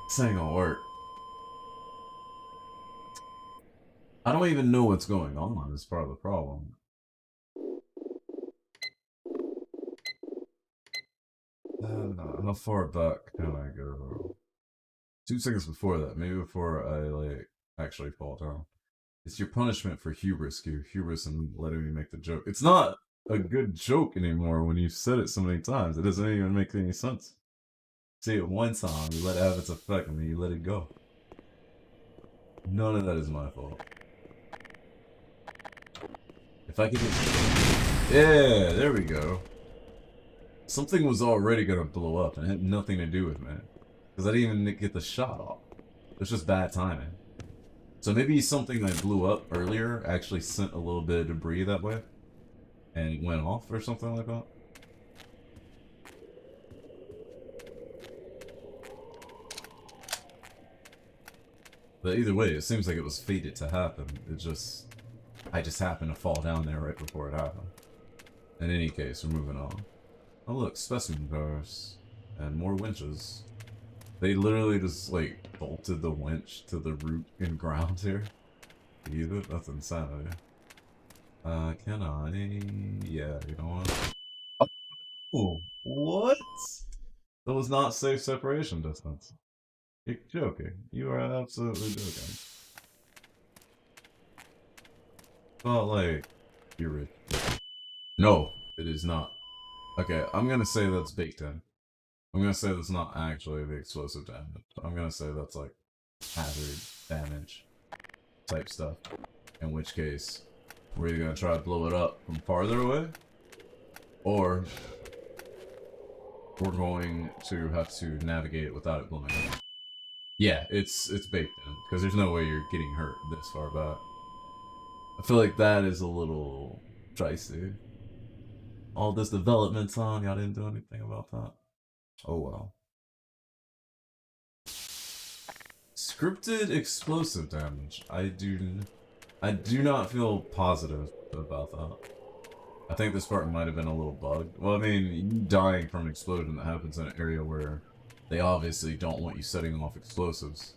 This ain't gonna work. I don't even know what's going on as part of the problem. How far back can I go? 2 seconds before that, maybe before I, like, actually fall down. It's your punishment for hubris, Q. Hubris and letting me make the joke. It's not a good joke anymore when you've said it so many times. It doesn't even make any sense. Say it one time, you let it have its effect, and then you let it go. None of that is my fault. If I could just... Yeah, there we go. Something was already gonna blow up and it had nothing to do with me. Because I didn't even get the shot off. It's just bad timing. So maybe something that blew up earlier actually sent a little bit of debris that way. And it went off or something like that. But either way, it seems like it was fated to happen. I just happened to fall down there right before it happened. In any case, we're moving on. Oh look, specimen cars. And more winches. They literally just, like, bolted the winch to the root and ground here. Use it? That's insanity. Can I? Yeah, you know what? Oh, what? That was not safe separation distance. You're joking. You are absolutely joking. Well, like, you're rich. No, it is not. Okay, I'm gonna say that's baked in. I'm gonna say that's not actually the explosive damage. I'm gonna say that's like hazard damage type stuff. In which case, we're either gonna try to blow it up from farther away, or we're going to have to navigate it without it blowing up. Yeah, it's baked in, because there's no way you're getting hurt this far back. I feel like that is a little dicey. All this development time, y'all didn't do anything about that. Oh well. Scripted explosive damage. I do not feel positive about that. I think this part might have been a little bugged. Well, I mean, you dying from an explosion that happens in an area where they obviously don't want you setting off explosives.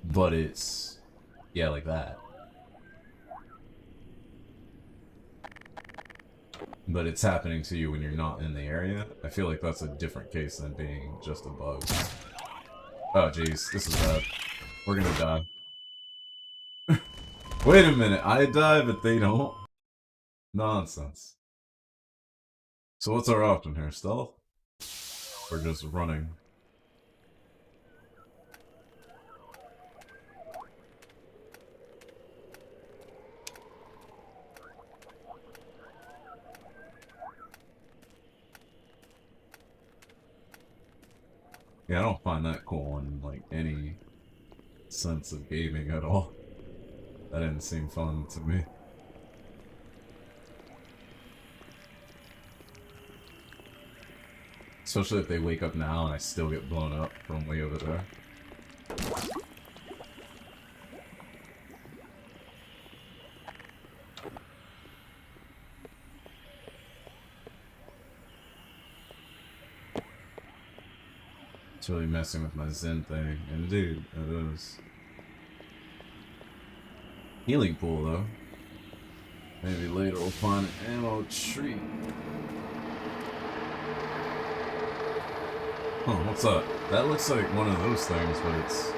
But it's... yeah, like that. But it's happening to you when you're not in the area. I feel like that's a different case than being just a bug. Oh, jeez. This is bad. We're gonna die. Wait a minute. I die, but they don't? Nonsense. So what's our option here? Stealth? Or just running? Yeah, I don't find that cool in, like, any sense of gaming at all. That didn't seem fun to me. Especially if they wake up now and I still get blown up from way over there. It's really messing with my Zen thing. Indeed, it is. Healing pool, though. Maybe later we'll find an ammo tree. Huh, what's up? That looks like one of those things, but it's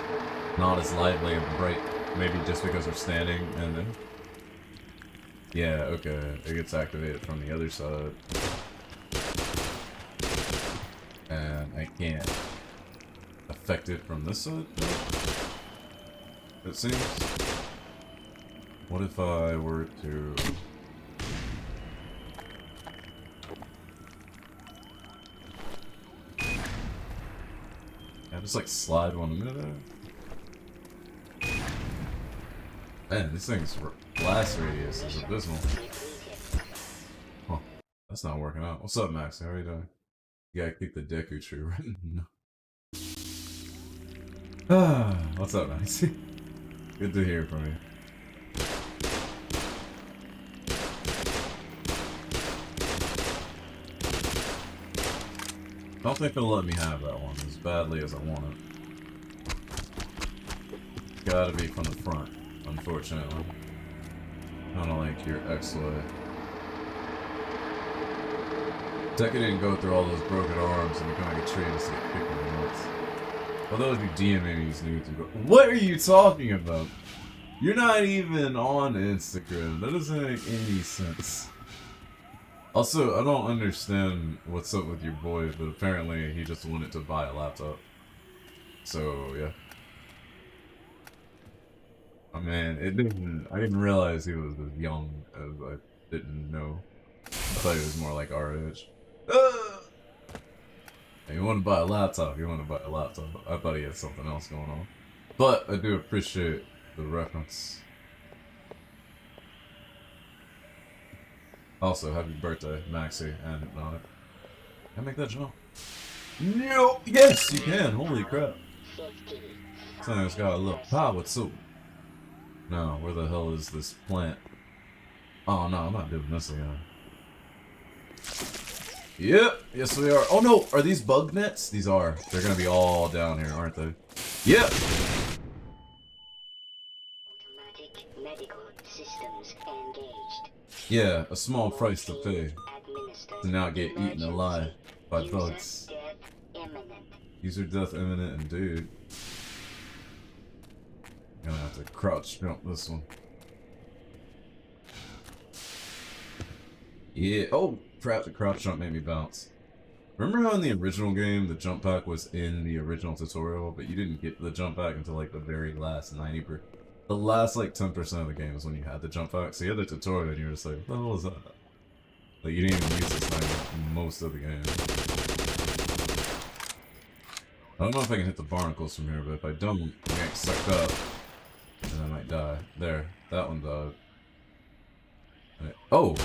not as lively and bright. Maybe just because we're standing and then... Yeah, okay. It gets activated from the other side. And I can't affect it from this side? It seems. What if I were to... I just like slide one into there? Man, this thing's blast radius is abysmal. Huh. That's not working out. What's up, Max? How are you doing? You gotta keep the Deku tree right now. Ah, what's up, Max? Good to hear from you. I don't think they'll let me have that one as badly as I want it. It's gotta be from the front, unfortunately. Kinda like your X-Way. Deku didn't go through all those broken arms and become like a tree just to get kicked in the nuts. Although if you DMing these nudes and go, what are you talking about? You're not even on Instagram. That doesn't make any sense. Also, I don't understand what's up with your boy, but apparently he just wanted to buy a laptop. So, yeah. Oh man, I didn't realize he was as young as I didn't know. I thought he was more like our age. You want to buy a laptop, you want to buy a laptop. I thought he had something else going on. But I do appreciate the reference. Also, happy birthday, Maxie and Hypnotic. Can I make that jump? No! Yes, you can! Holy crap. Something's got a little power too. No, where the hell is this plant? Oh no, I'm not doing this again. Yep, yes we are. Oh no, are these bug nets? These are. They're gonna be all down here, aren't they? Yep! Automatic medical systems engaged. Yeah, a small price to pay to not get eaten alive by bugs. User death imminent, indeed. Gonna have to crouch jump this one. Yeah. Oh, crap! The crouch jump made me bounce. Remember how in the original game the jump pack was in the original tutorial, but you didn't get the jump pack until like the very last 90%. The last like 10% of the game is when you had the jump pack. So you had the tutorial and you were just like, what the hell is that? Like you didn't even use this thing in most of the game. I don't know if I can hit the barnacles from here, but if I don't, I'm gonna get sucked up. And I might die. There. That one died. Oh!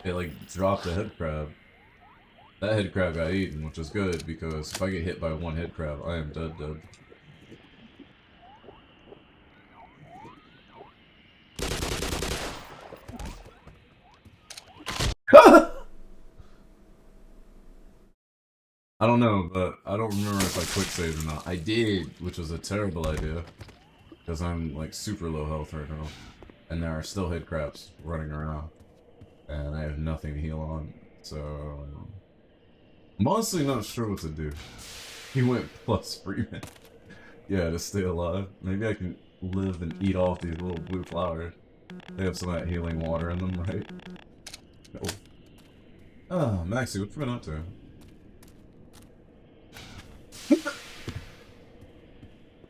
It like dropped a head crab. That head crab got eaten, which is good, because if I get hit by one head crab, I am dead. I don't know, but I don't remember if I quick saved or not. I did, which was a terrible idea. Because I'm like super low health right now. And there are still head crabs running around. And I have nothing to heal on. So I'm honestly not sure what to do. He went plus Freeman. Yeah, to stay alive. Maybe I can live and eat off these little blue flowers. They have some of that healing water in them, right? Oh. Ah, Maxie, what you been up to?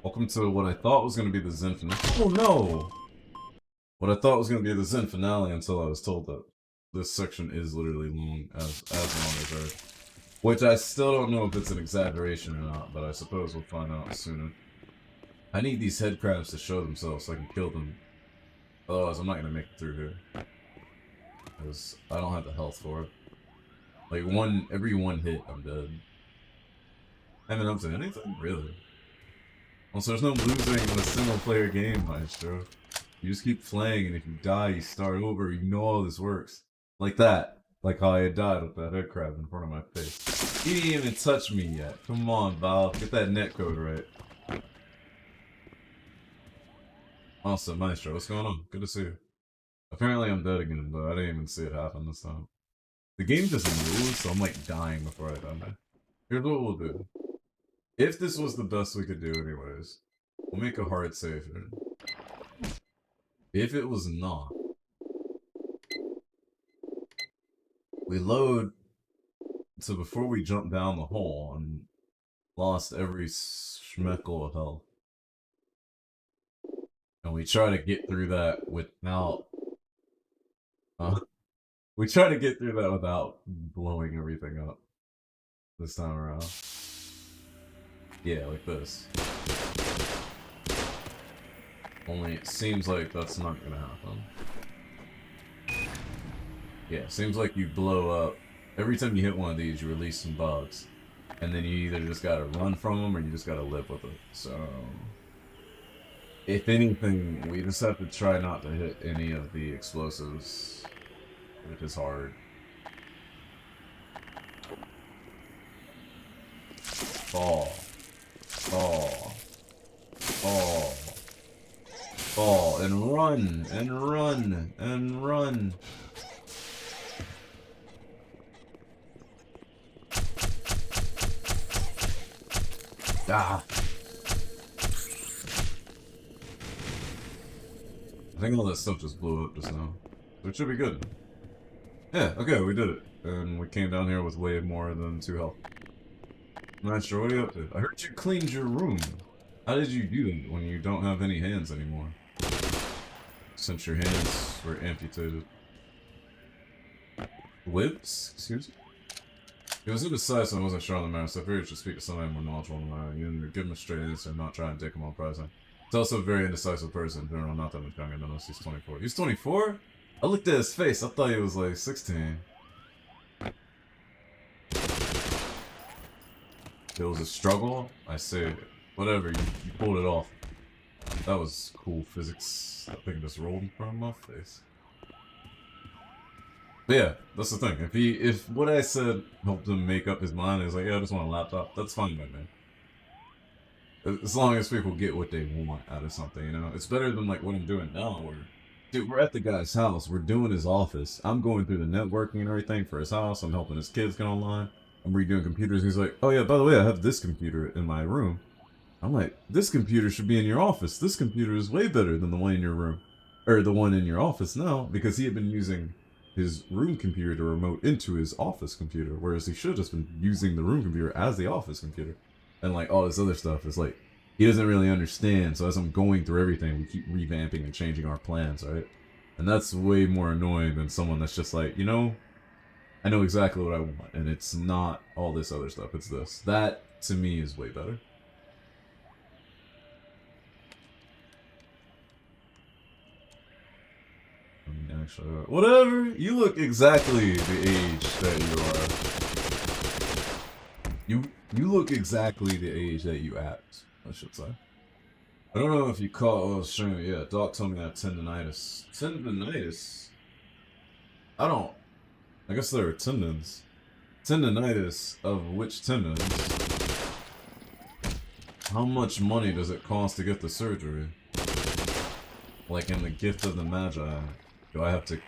Welcome to what I thought was going to be the Zen finale. Oh no! What I thought was going to be the Zen finale until I was told that this section is literally long, as long as Earth. Which I still don't know if it's an exaggeration or not, but I suppose we'll find out sooner. I need these head crabs to show themselves so I can kill them. Otherwise, I'm not going to make it through here. Because I don't have the health for it. Like, every one hit, I'm dead. I haven't up to anything? Really? Also, there's no losing in a single-player game, Maestro. You just keep playing, and if you die, you start over. You know how this works. Like that. Like how I died with that head crab in front of my face. He didn't even touch me yet. Come on, Val. Get that net code right. Awesome, Maestro. What's going on? Good to see you. Apparently I'm dead again, but I didn't even see it happen this time. The game just moves, so I'm like dying before I die. Here's what we'll do. If this was the best we could do anyways, we'll make a hard save here. If it was not, we load so before we jump down the hole and lost every schmeckle of health. And we try to get through that without we try to get through that without blowing everything up this time around. Yeah, like this. Only it seems like that's not gonna happen. Yeah, seems like you blow up. Every time you hit one of these, you release some bugs. And then you either just gotta run from them or you just gotta live with it. So, if anything, we just have to try not to hit any of the explosives, which is hard. Fall. Fall. Fall. Fall. And run. And run. And run. Ah. I think all that stuff just blew up just now. So it should be good. Yeah, okay, we did it. And we came down here with way more than 2 health. I'm not sure what are you up to. I heard you cleaned your room. How did you do that when you don't have any hands anymore? Since your hands were amputated. Lips? Excuse me? It was indecisive, so I wasn't sure on the matter, so I figured you should speak to somebody more knowledgeable on the matter. You didn't give him a straight answer and not try and take him on pricing. He's also a very indecisive person in general, not that much younger than us. He's 24. He's 24? I looked at his face, I thought he was like 16. It was a struggle? I say, whatever, you pulled it off. That was cool physics. That thing just rolled in front of my face. But yeah, that's the thing. If what I said helped him make up his mind, he's like, yeah, I just want a laptop, that's fine by me. As long as people get what they want out of something, you know? It's better than like what I'm doing now, where, dude, we're at the guy's house, we're doing his office. I'm going through the networking and everything for his house, I'm helping his kids get online, I'm redoing computers, he's like, oh yeah, by the way, I have this computer in my room. I'm like, this computer should be in your office. This computer is way better than the one in your room. Or the one in your office now, because he had been using his room computer to remote into his office computer, whereas he should have just been using the room computer as the office computer. And like all this other stuff is like, he doesn't really understand, so as I'm going through everything, we keep revamping and changing our plans, right? And that's way more annoying than someone that's just like, you know, I know exactly what I want, and it's not all this other stuff, it's this. That, to me, is way better. I mean, actually, whatever, you look exactly the age that you are. You look exactly the age that you act, I should say. I don't know if you caught what I was showing you. Yeah, Doc told me I have tendonitis. Tendonitis? I guess there are tendons. Tendonitis of which tendons? How much money does it cost to get the surgery? Like in the Gift of the Magi. Do I have to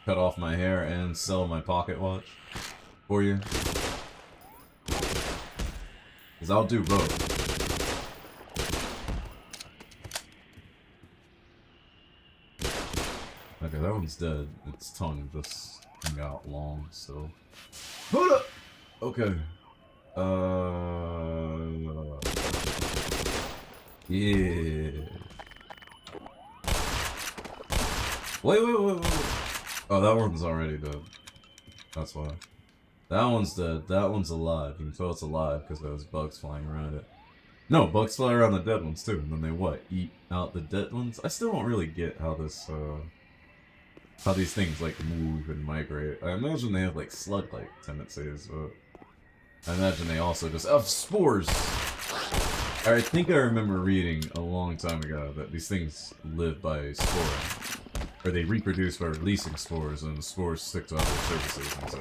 cut off my hair and sell my pocket watch for you? Because I'll do both. Okay, that one's dead. Its tongue just hung out long still. Hold up! Okay. Yeah. Wait. Oh, that one's already dead. That's why. That one's dead. That one's alive. You can tell it's alive because there was bugs flying around it. No, bugs fly around the dead ones too, and then they what? Eat out the dead ones? I still don't really get how this, how these things like move and migrate. I imagine they have like slug-like tendencies, but I imagine they also just have spores. I think I remember reading a long time ago that these things live by sporing. or they reproduce by releasing spores, and the spores stick to other surfaces,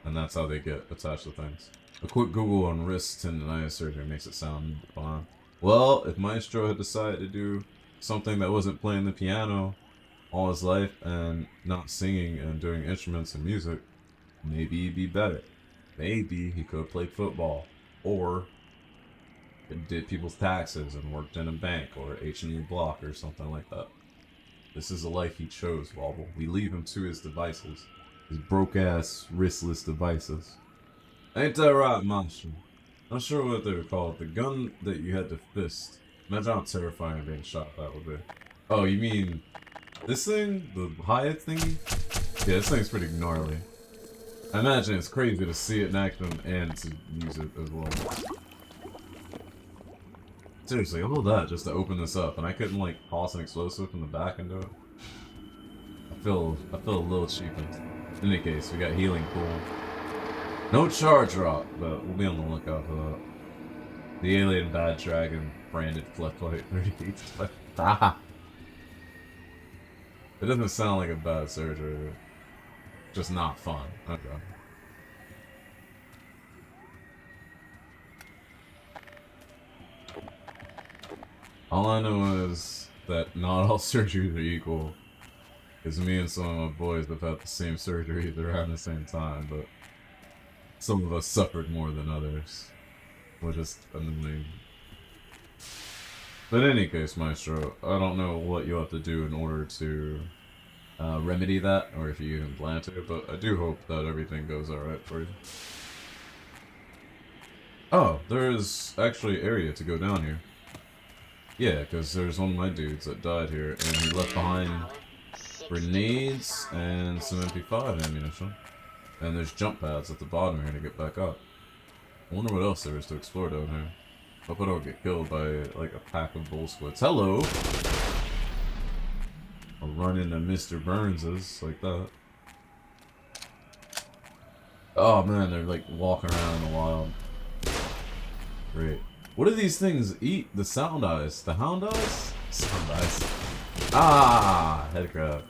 and that's how they get attached to things. A quick Google on wrist tendonitis surgery makes it sound fun. Well, if Maestro had decided to do something that wasn't playing the piano all his life and not singing and doing instruments and music, maybe he'd be better. Maybe he could have played football, or did people's taxes and worked in a bank or H&E Block or something like that. This is a life he chose, Wobble. We leave him to his devices. His broke-ass, wristless devices. Ain't that right, Master? Not sure what they would call it. The gun that you had to fist. Imagine how terrifying being shot that would be. Oh, you mean this thing? The Hyatt thingy? Yeah, this thing's pretty gnarly. I imagine it's crazy to see it in action and to use it as well. Seriously, all that just to open this up, and I couldn't like toss an explosive from the back into it. I feel a little cheapened. In any case, we got healing pool. No charge rock, but we'll be on the lookout for that. The alien bad dragon branded fleshlight 38. Ah! It doesn't sound like a bad surgery. Just not fun. Okay. All I know is that not all surgeries are equal. Because me and some of my boys have had the same surgery around the same time, but some of us suffered more than others. Which is annoying. But in any case, Maestro, I don't know what you have to do in order to remedy that, or if you even plan to, but I do hope that everything goes alright for you. Oh, there is actually area to go down here. Yeah, because there's one of my dudes that died here, and he left behind grenades and some MP5 ammunition. And there's jump pads at the bottom here to get back up. I wonder what else there is to explore down here. Hope I don't get killed by, like, a pack of bull squids. Hello! I'll run into Mr. Burns's, like that. Oh man, they're like walking around in the wild. Great. What do these things eat? The sound eyes. The hound eyes? Sound eyes. Ah! Head crab.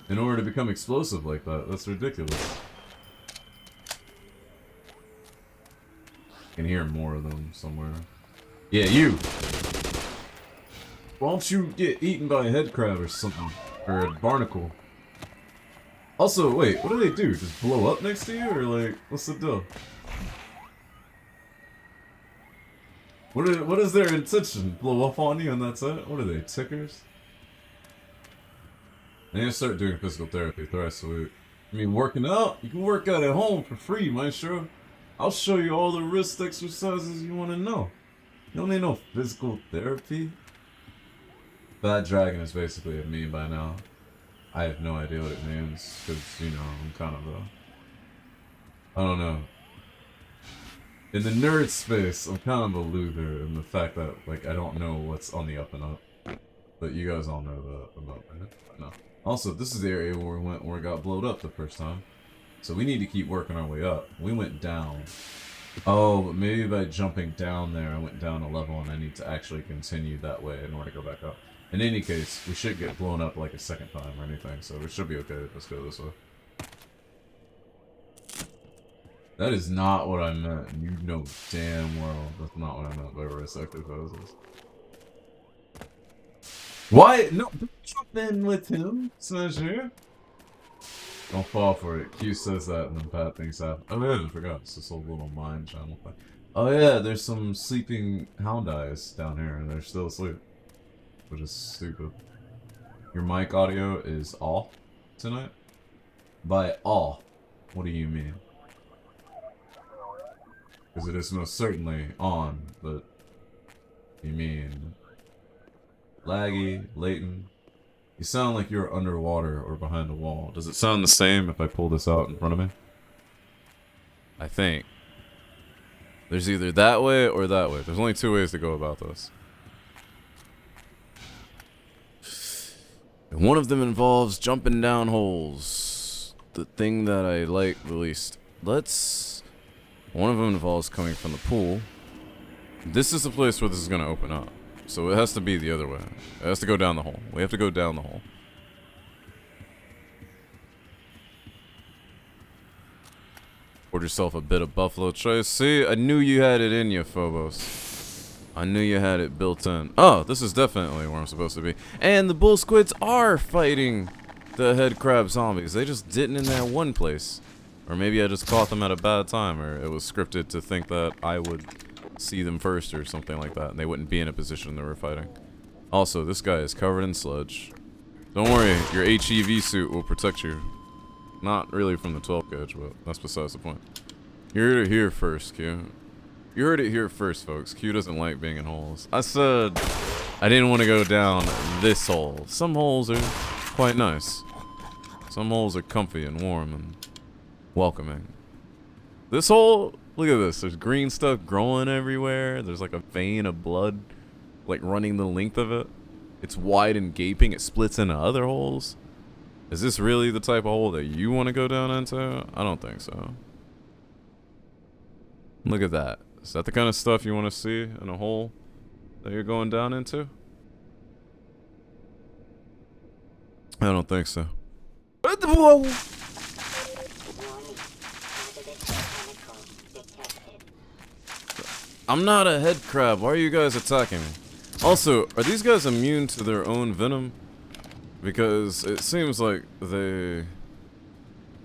In order to become explosive like that. That's ridiculous. I can hear more of them somewhere. Yeah, you! Why don't you get eaten by a head crab or something? Or a barnacle? Also, wait, what do they do? Just blow up next to you? Or like, what's the deal? What is their intention? Blow up on you and that's it? What are they, tickers? I need to start doing physical therapy thrice a week. I mean, working out? You can work out at home for free, Maestro. I'll show you all the wrist exercises you want to know. You don't need no physical therapy. Bad dragon is basically a meme by now. I have no idea what it means, because, you know, I'm kind of a... I don't know. In the nerd space, I'm kind of a loser in the fact that, like, I don't know what's on the up and up. But you guys all know about that. No. Also, this is the area where we went where it got blowed up the first time. So we need to keep working our way up. We went down. Oh, but maybe by jumping down there, I went down a level and I need to actually continue that way in order to go back up. In any case, we should get blown up like a second time or anything, so we should be okay. Let's go this way. That is not what I meant. You know damn well that's not what I meant by wrist exercises. Why? No, don't jump in with him, Smasher. Don't fall for it. Q says that and then bad things happen. Oh yeah, I forgot. It's this whole little mind channel thing. Oh yeah, there's some sleeping hound eyes down here and they're still asleep. Which is stupid. Your mic audio is off tonight? By off, what do you mean? Because it is most certainly on, but you mean laggy, latent? You sound like you're underwater or behind a wall. Does it sound the same if I pull this out in front of me? I think. There's either that way or that way. There's only two ways to go about this. And one of them involves jumping down holes. The thing that I like the least. One of them involves coming from the pool. This is the place where this is going to open up. So it has to be the other way. It has to go down the hole. We have to go down the hole. Poured yourself a bit of buffalo trace. See, I knew you had it in you, Phobos. I knew you had it built in. Oh, this is definitely where I'm supposed to be. And the bull squids are fighting the head crab zombies. They just didn't in that one place. Or maybe I just caught them at a bad time, or it was scripted to think that I would see them first or something like that, and they wouldn't be in a position they were fighting. Also, this guy is covered in sludge. Don't worry, your HEV suit will protect you. Not really from the 12 gauge, but that's besides the point. You heard it here first, Q. You heard it here first, folks. Q doesn't like being in holes. I said I didn't want to go down this hole. Some holes are quite nice. Some holes are comfy and warm and welcoming. This hole, look at this. There's green stuff growing everywhere. There's like a vein of blood like running the length of it. It's wide and gaping. It splits into other holes. Is this really the type of hole that you want to go down into? I don't think so. Look at that. Is that the kind of stuff you want to see in a hole that you're going down into? I don't think so. Whoa! Warning. Hazardous chemical detected. I'm not a head crab. Why are you guys attacking me? Also, are these guys immune to their own venom? Because it seems like they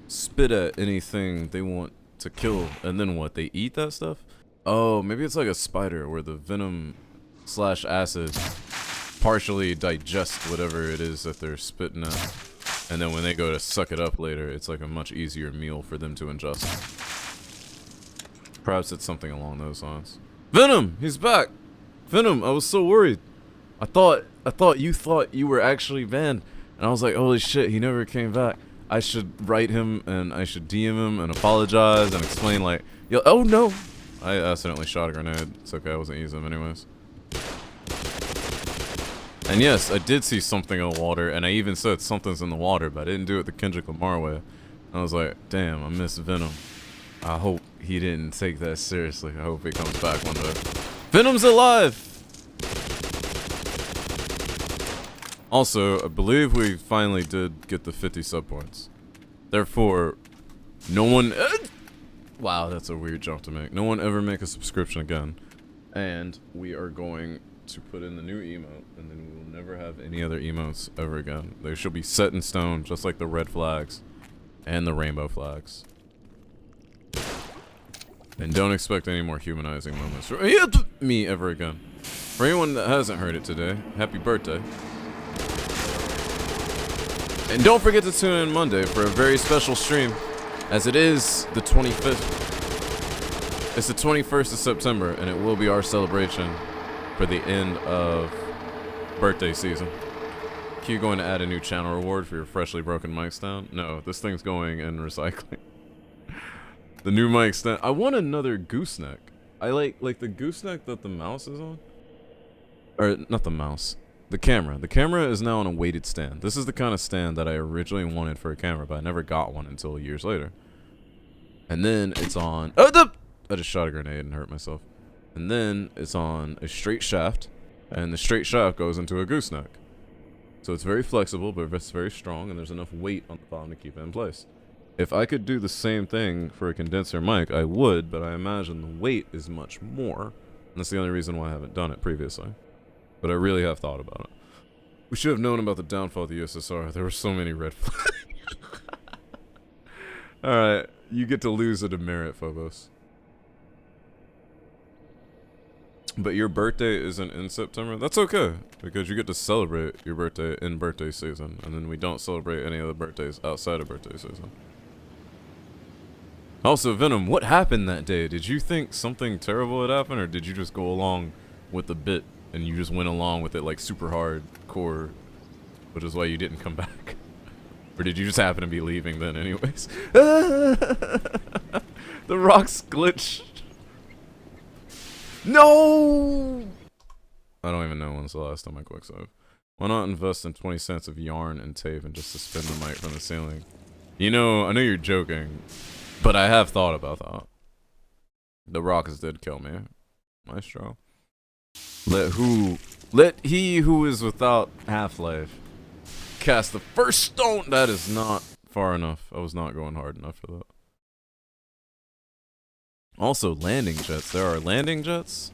spit at anything they want to kill, and then what? They eat that stuff? Oh, maybe it's like a spider where the venom / acid partially digests whatever it is that they're spitting at. And then when they go to suck it up later, it's like a much easier meal for them to ingest. Perhaps it's something along those lines. Venom! He's back! Venom, I was so worried. I thought you were actually banned. And I was like, holy shit, he never came back. I should write him and I should DM him and apologize and explain like, yo, oh no! I accidentally shot a grenade. It's okay, I wasn't using them anyways. And yes, I did see something in the water, and I even said something's in the water, but I didn't do it the Kendrick Lamar way. I was like, damn, I miss Venom. I hope he didn't take that seriously. I hope he comes back one day. Venom's alive! Also, I believe we finally did get the 50 sub points. Therefore, no one... wow, that's a weird jump to make. No one ever make a subscription again. And we are going to put in the new emote, and then we will never have any other emotes ever again. They shall be set in stone, just like the red flags and the rainbow flags. And don't expect any more humanizing moments from me ever again. For anyone that hasn't heard it today, happy birthday. And don't forget to tune in Monday for a very special stream, as it is the 25th. It's the 21st of September, and it will be our celebration for the end of birthday season. Q going to add a new channel reward for your freshly broken mic stand? No, this thing's going in recycling. The new mic stand. I want another gooseneck. I like the gooseneck that the mouse is on. Or not the mouse. The camera. The camera is now on a weighted stand. This is the kind of stand that I originally wanted for a camera, but I never got one until years later. And then it's on... oh, I just shot a grenade and hurt myself. And then it's on a straight shaft, and the straight shaft goes into a gooseneck. So it's very flexible, but it's very strong, and there's enough weight on the bottom to keep it in place. If I could do the same thing for a condenser mic, I would, but I imagine the weight is much more. And that's the only reason why I haven't done it previously. But I really have thought about it. We should have known about the downfall of the USSR. There were so many red flags. Alright, you get to lose a demerit, Phobos. But your birthday isn't in September? That's okay, because you get to celebrate your birthday in birthday season, and then we don't celebrate any other birthdays outside of birthday season. Also, Venom, what happened that day? Did you think something terrible had happened, or did you just go along with the bit, and you just went along with it like super hardcore, which is why you didn't come back? Or did you just happen to be leaving then anyways? The rocks glitched. No! I don't even know when's the last time I quick save. Why not invest in 20 cents of yarn and tape and just suspend the mic from the ceiling? You know, I know you're joking, but I have thought about that. The rocks did kill me. Maestro. Let he who is without Half-Life cast the first stone. That is not far enough. I was not going hard enough for that. Also, landing jets. There are landing jets?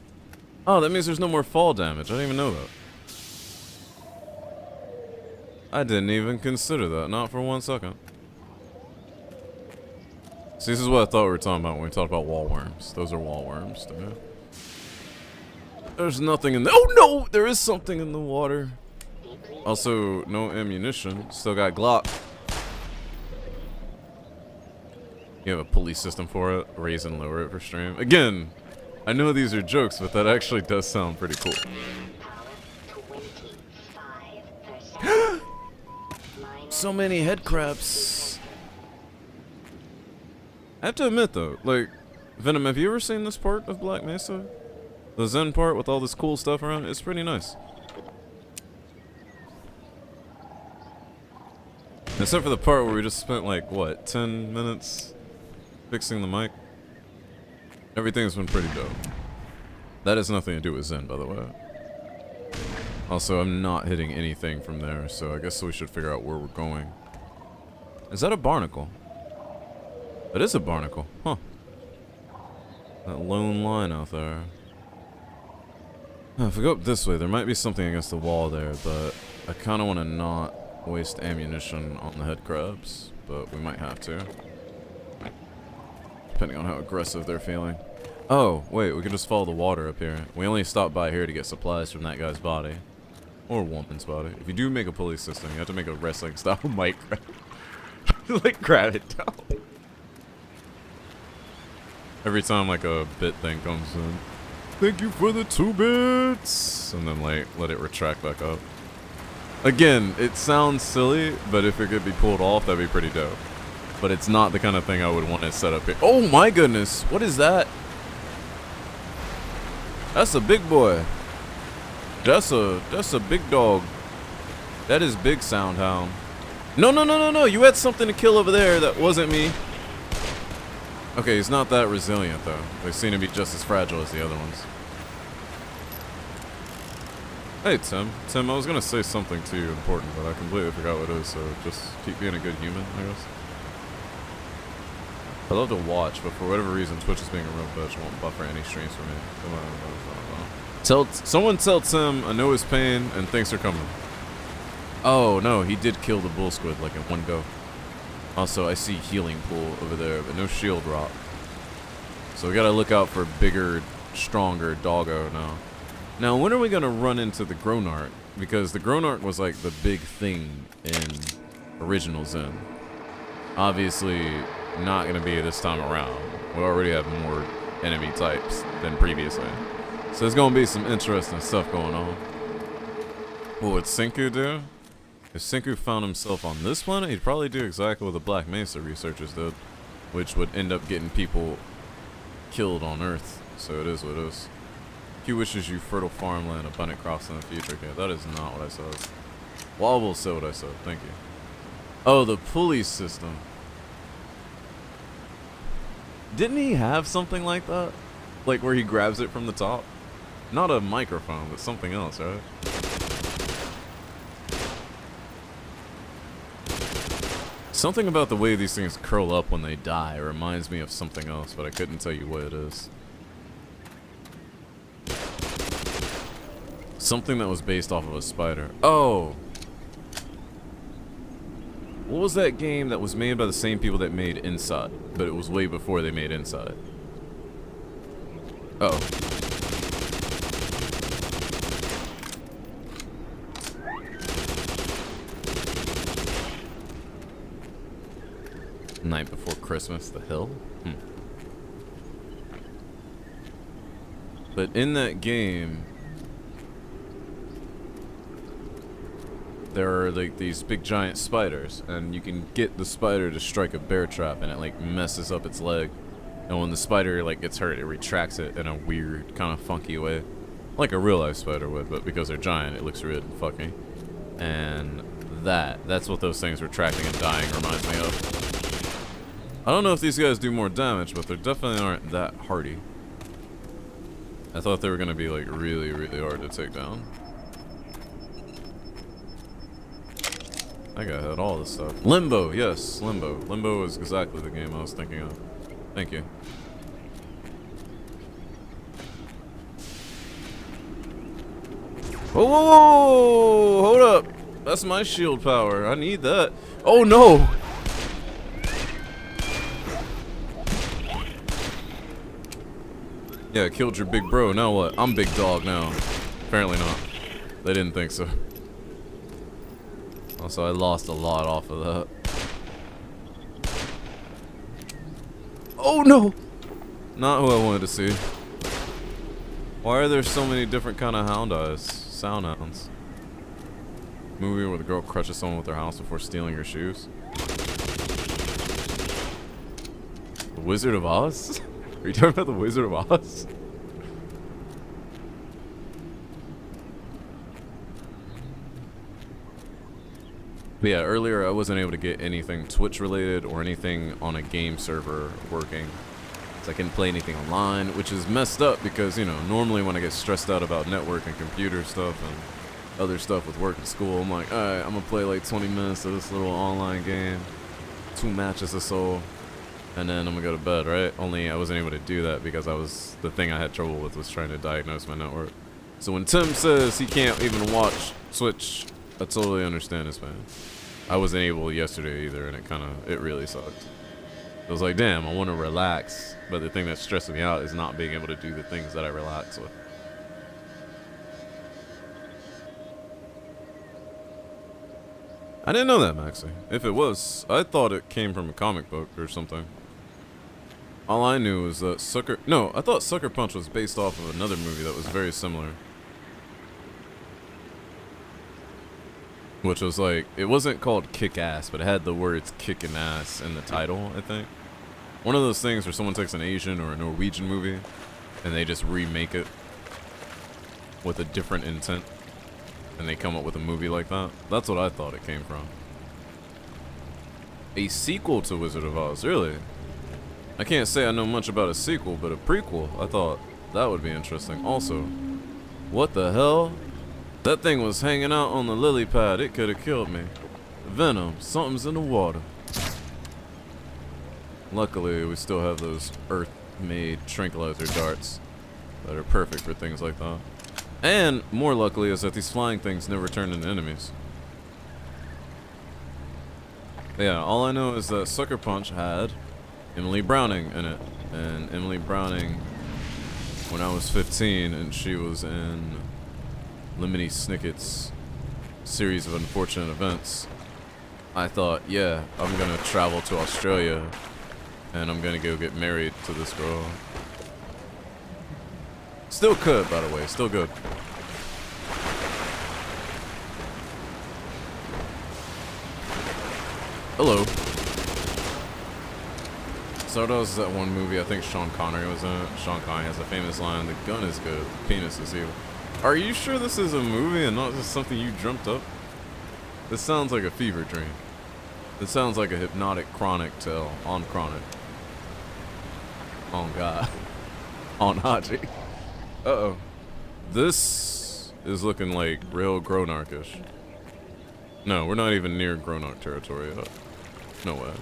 Oh, that means there's no more fall damage. I didn't even know that. I didn't even consider that. Not for 1 second. See, this is what I thought we were talking about when we talked about wall worms. Those are wall worms, dude. There's nothing in the— oh no! There is something in the water. Also, no ammunition. Still got Glock. You have a police system for it. Raise and lower it for stream. Again, I know these are jokes, but that actually does sound pretty cool. So many head crabs. I have to admit though, like, Venom, have you ever seen this part of Black Mesa? The Zen part with all this cool stuff around it? It's pretty nice. Except for the part where we just spent like, what, 10 minutes fixing the mic? Everything's been pretty dope. That has nothing to do with Zen, by the way. Also, I'm not hitting anything from there, so I guess we should figure out where we're going. Is that a barnacle? That is a barnacle, huh? That lone line out there. If we go up this way, there might be something against the wall there, but I kind of want to not waste ammunition on the head crabs, but we might have to. Depending on how aggressive they're feeling. Oh, wait, we can just follow the water up here. We only stopped by here to get supplies from that guy's body. Or woman's body. If you do make a pulley system, you have to make a wrestling style mic. Like, grab it down. Every time, like, a bit thing comes in. Thank you for the 2 bits! And then, like, let it retract back up. Again, it sounds silly, but if it could be pulled off, that'd be pretty dope. But it's not the kind of thing I would want to set up here. Oh my goodness! What is that? That's a big boy. That's a big dog. That is big sound hound. No, no, no, no, no. You had something to kill over there that wasn't me. Okay, he's not that resilient though. They seem to be just as fragile as the other ones. Hey Tim. Tim, I was gonna say something to you important, but I completely forgot what it is, so just keep being a good human, I guess. I love to watch, but for whatever reason, Twitch is being a real bitch, won't buffer any streams for me. Come on. Someone tell Tim I know his pain and things are coming. Oh no, he did kill the bull squid like in one go. Also, I see healing pool over there, but no shield rock. So we gotta look out for bigger, stronger doggo now. Now, when are we gonna run into the Gronarch? Because the Gronarch was like the big thing in original Zen. Obviously, not gonna be this time around. We already have more enemy types than previously. So there's gonna be some interesting stuff going on. What would Senku do? If Senku found himself on this planet, he'd probably do exactly what the Black Mesa researchers did, which would end up getting people killed on Earth. So it is what it is. He wishes you fertile farmland, abundant crops in the future. Okay, that is not what I said. Well, I will say what I said. Thank you. Oh, the pulley system. Didn't he have something like that? Like where he grabs it from the top? Not a microphone, but something else, right? Something about the way these things curl up when they die reminds me of something else, but I couldn't tell you what it is. Something that was based off of a spider. Oh! What was that game that was made by the same people that made Inside? But it was way before they made Inside. Uh oh. Night Before Christmas, The Hill? But in that game, there are like these big giant spiders, and you can get the spider to strike a bear trap, and it like messes up its leg. And when the spider like gets hurt, it retracts it in a weird, kind of funky way, like a real life spider would. But because they're giant, it looks really funky. And that's what those things retracting and dying reminds me of. I don't know if these guys do more damage, but they definitely aren't that hardy. I thought they were gonna be like really, really hard to take down. I got all this stuff. Limbo, yes, Limbo. Limbo is exactly the game I was thinking of. Thank you. Whoa, whoa, whoa! Hold up. That's my shield power. I need that. Oh no! Yeah, killed your big bro. Now what? I'm big dog now. Apparently not. They didn't think so. Also, I lost a lot off of that. Oh no! Not who I wanted to see. Why are there so many different kind of hound eyes? Sound hounds. Movie where the girl crushes someone with their house before stealing her shoes. The Wizard of Oz? Are you talking about the Wizard of Oz? But yeah, earlier I wasn't able to get anything Twitch related or anything on a game server working. So I couldn't play anything online, which is messed up because, you know, normally when I get stressed out about network and computer stuff and other stuff with work and school, I'm like, alright, I'm gonna play like 20 minutes of this little online game, 2 matches or so, and then I'm gonna go to bed, right? Only I wasn't able to do that because the thing I had trouble with was trying to diagnose my network. So when Tim says he can't even watch Twitch, I totally understand his pain. I wasn't able yesterday either, and it really sucked. It was like, damn, I want to relax, but the thing that's stressing me out is not being able to do the things that I relax with. I didn't know that, Maxie. If it was, I thought it came from a comic book or something. All I knew was that I thought Sucker Punch was based off of another movie that was very similar. Which was like, it wasn't called Kick Ass, but it had the words kick and ass in the title, I think. One of those things where someone takes an Asian or a Norwegian movie and they just remake it with a different intent. And they come up with a movie like that. That's what I thought it came from. A sequel to Wizard of Oz, really? I can't say I know much about a sequel, but a prequel, I thought that would be interesting. Also, what the hell? That thing was hanging out on the lily pad. It could have killed me. Venom, something's in the water. Luckily, we still have those Earth-made tranquilizer darts that are perfect for things like that. And more luckily is that these flying things never turn into enemies. Yeah, all I know is that Sucker Punch had Emily Browning in it. And Emily Browning, when I was 15, and she was in Lemony Snicket's series of unfortunate events, I thought, yeah, I'm gonna travel to Australia and I'm gonna go get married to this girl. Still could, by the way, still good. Hello. Stardust is that one movie, I think Sean Connery was in it. Sean Connery has a famous line, the gun is good, the penis is evil. Are you sure this is a movie and not just something you dreamt up? This sounds like a fever dream. This sounds like a hypnotic chronic tale on chronic. Oh God. On Haji. Uh-oh. This is looking like real Gronarchish. No, we're not even near Gronarch territory yet. No way.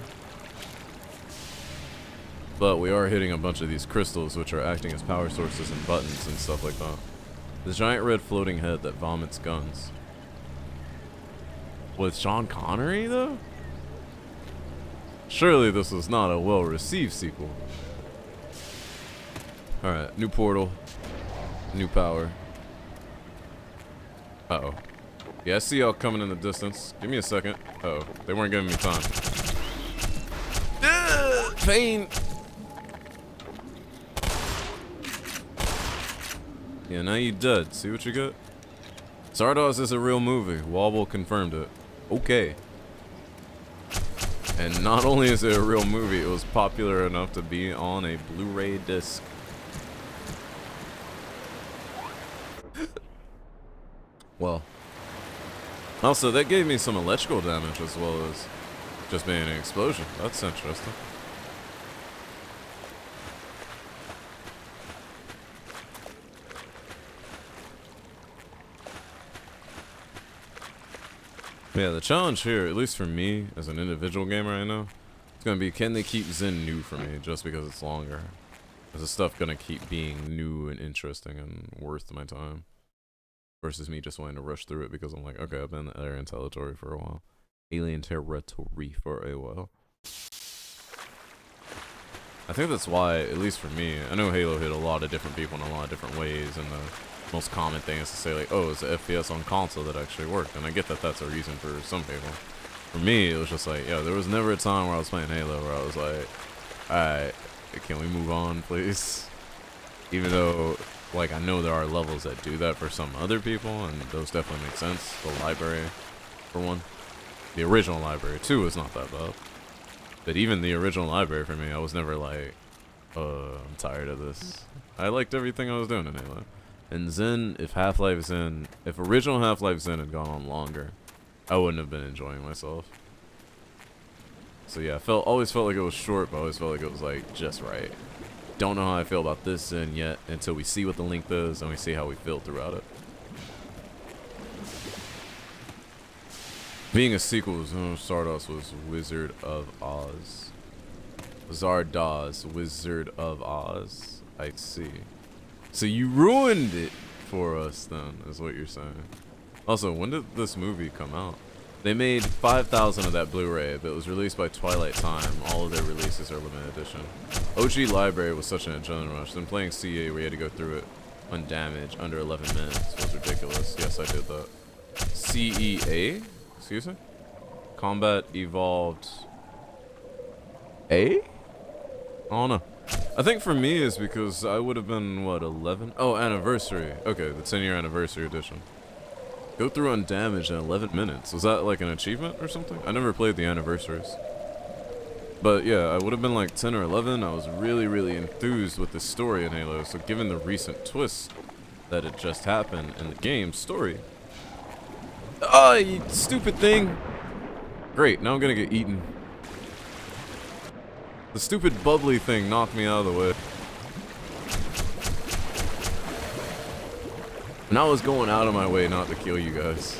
But we are hitting a bunch of these crystals which are acting as power sources and buttons and stuff like that. The giant red floating head that vomits guns. With Sean Connery, though? Surely this was not a well-received sequel. Alright, new portal. New power. Uh-oh. Yeah, I see y'all coming in the distance. Give me a second. Uh-oh. They weren't giving me time. Pain! Yeah, now you dead. See what you got? Zardoz is a real movie. Wobble confirmed it. Okay. And not only is it a real movie, it was popular enough to be on a Blu-ray disc. Well. Also, that gave me some electrical damage as well as just being an explosion. That's interesting. Yeah, the challenge here, at least for me, as an individual gamer I know, it's gonna be, can they keep Zen new for me just because it's longer? Is the stuff gonna keep being new and interesting and worth my time? versus me just wanting to rush through it because I'm like, okay, I've been in the alien territory for a while. Alien territory for a while. I think that's why, at least for me, I know Halo hit a lot of different people in a lot of different ways, and the most common thing is to say like, oh, it's an FPS on console that actually worked, and I get that that's a reason for some people. For me, it was just like, yo, there was never a time where I was playing Halo where I was like, alright, can we move on, please? Even though, like, I know there are levels that do that for some other people, and those definitely make sense. The library, for one. The original library, too, is not that bad. But even the original library for me, I was never like, I'm tired of this. I liked everything I was doing in Halo. And Zen, if original Half-Life Zen had gone on longer, I wouldn't have been enjoying myself. So yeah, always felt like it was short, but I always felt like it was like just right. Don't know how I feel about this Zen yet until we see what the length is and we see how we feel throughout it. Being a sequel, Zardos was Wizard of Oz. Zardoz, Wizard of Oz. I see. So you ruined it for us then, is what you're saying. Also, when did this movie come out? They made 5,000 of that Blu-ray, but it was released by Twilight Time. All of their releases are limited edition. OG Library was such an adrenaline rush. Then playing CA where you had to go through it undamaged under 11 minutes was ridiculous. Yes, I did that. CEA? Excuse me? Combat Evolved A? I don't know. I think for me is because I would have been, what, 11? Oh, anniversary. Okay, the 10-year anniversary edition. Go through undamaged in 11 minutes. Was that like an achievement or something? I never played the anniversaries. But yeah, I would have been like 10 or 11. I was really, really enthused with the story in Halo. So given the recent twist that had just happened in the game's story. Oh, you stupid thing. Great, now I'm gonna get eaten. The stupid bubbly thing knocked me out of the way. And I was going out of my way not to kill you guys.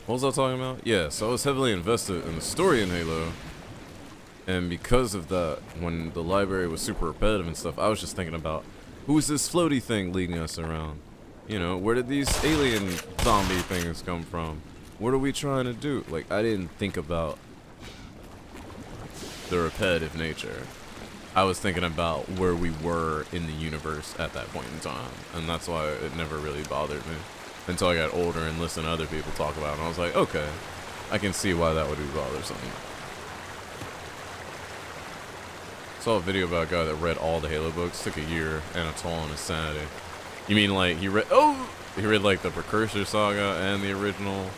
What was I talking about? Yeah, so I was heavily invested in the story in Halo. And because of that, when the library was super repetitive and stuff, I was just thinking about, who's this floaty thing leading us around? You know, where did these alien zombie things come from? What are we trying to do? Like, I didn't think about the repetitive nature. I was thinking about where we were in the universe at that point in time. And that's why it never really bothered me. Until I got older and listened to other people talk about it. And I was like, okay, I can see why that would be bothersome. Saw a video about a guy that read all the Halo books. Took a year and a toll on his sanity. You mean like he read like the Precursor Saga and the original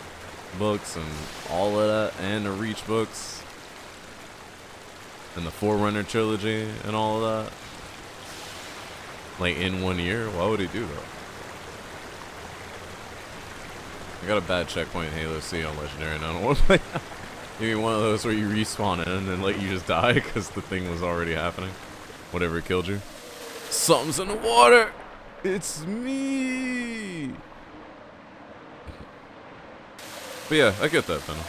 books and all of that and the Reach books and the Forerunner trilogy and all of that? Like in 1 year? Why would he do that? I got a bad checkpoint in Halo C on Legendary and I don't want to play that. You mean one of those where you respawn in and then like you just die because the thing was already happening? Whatever killed you. Something's in the water! It's me! But yeah, I get that, Venom.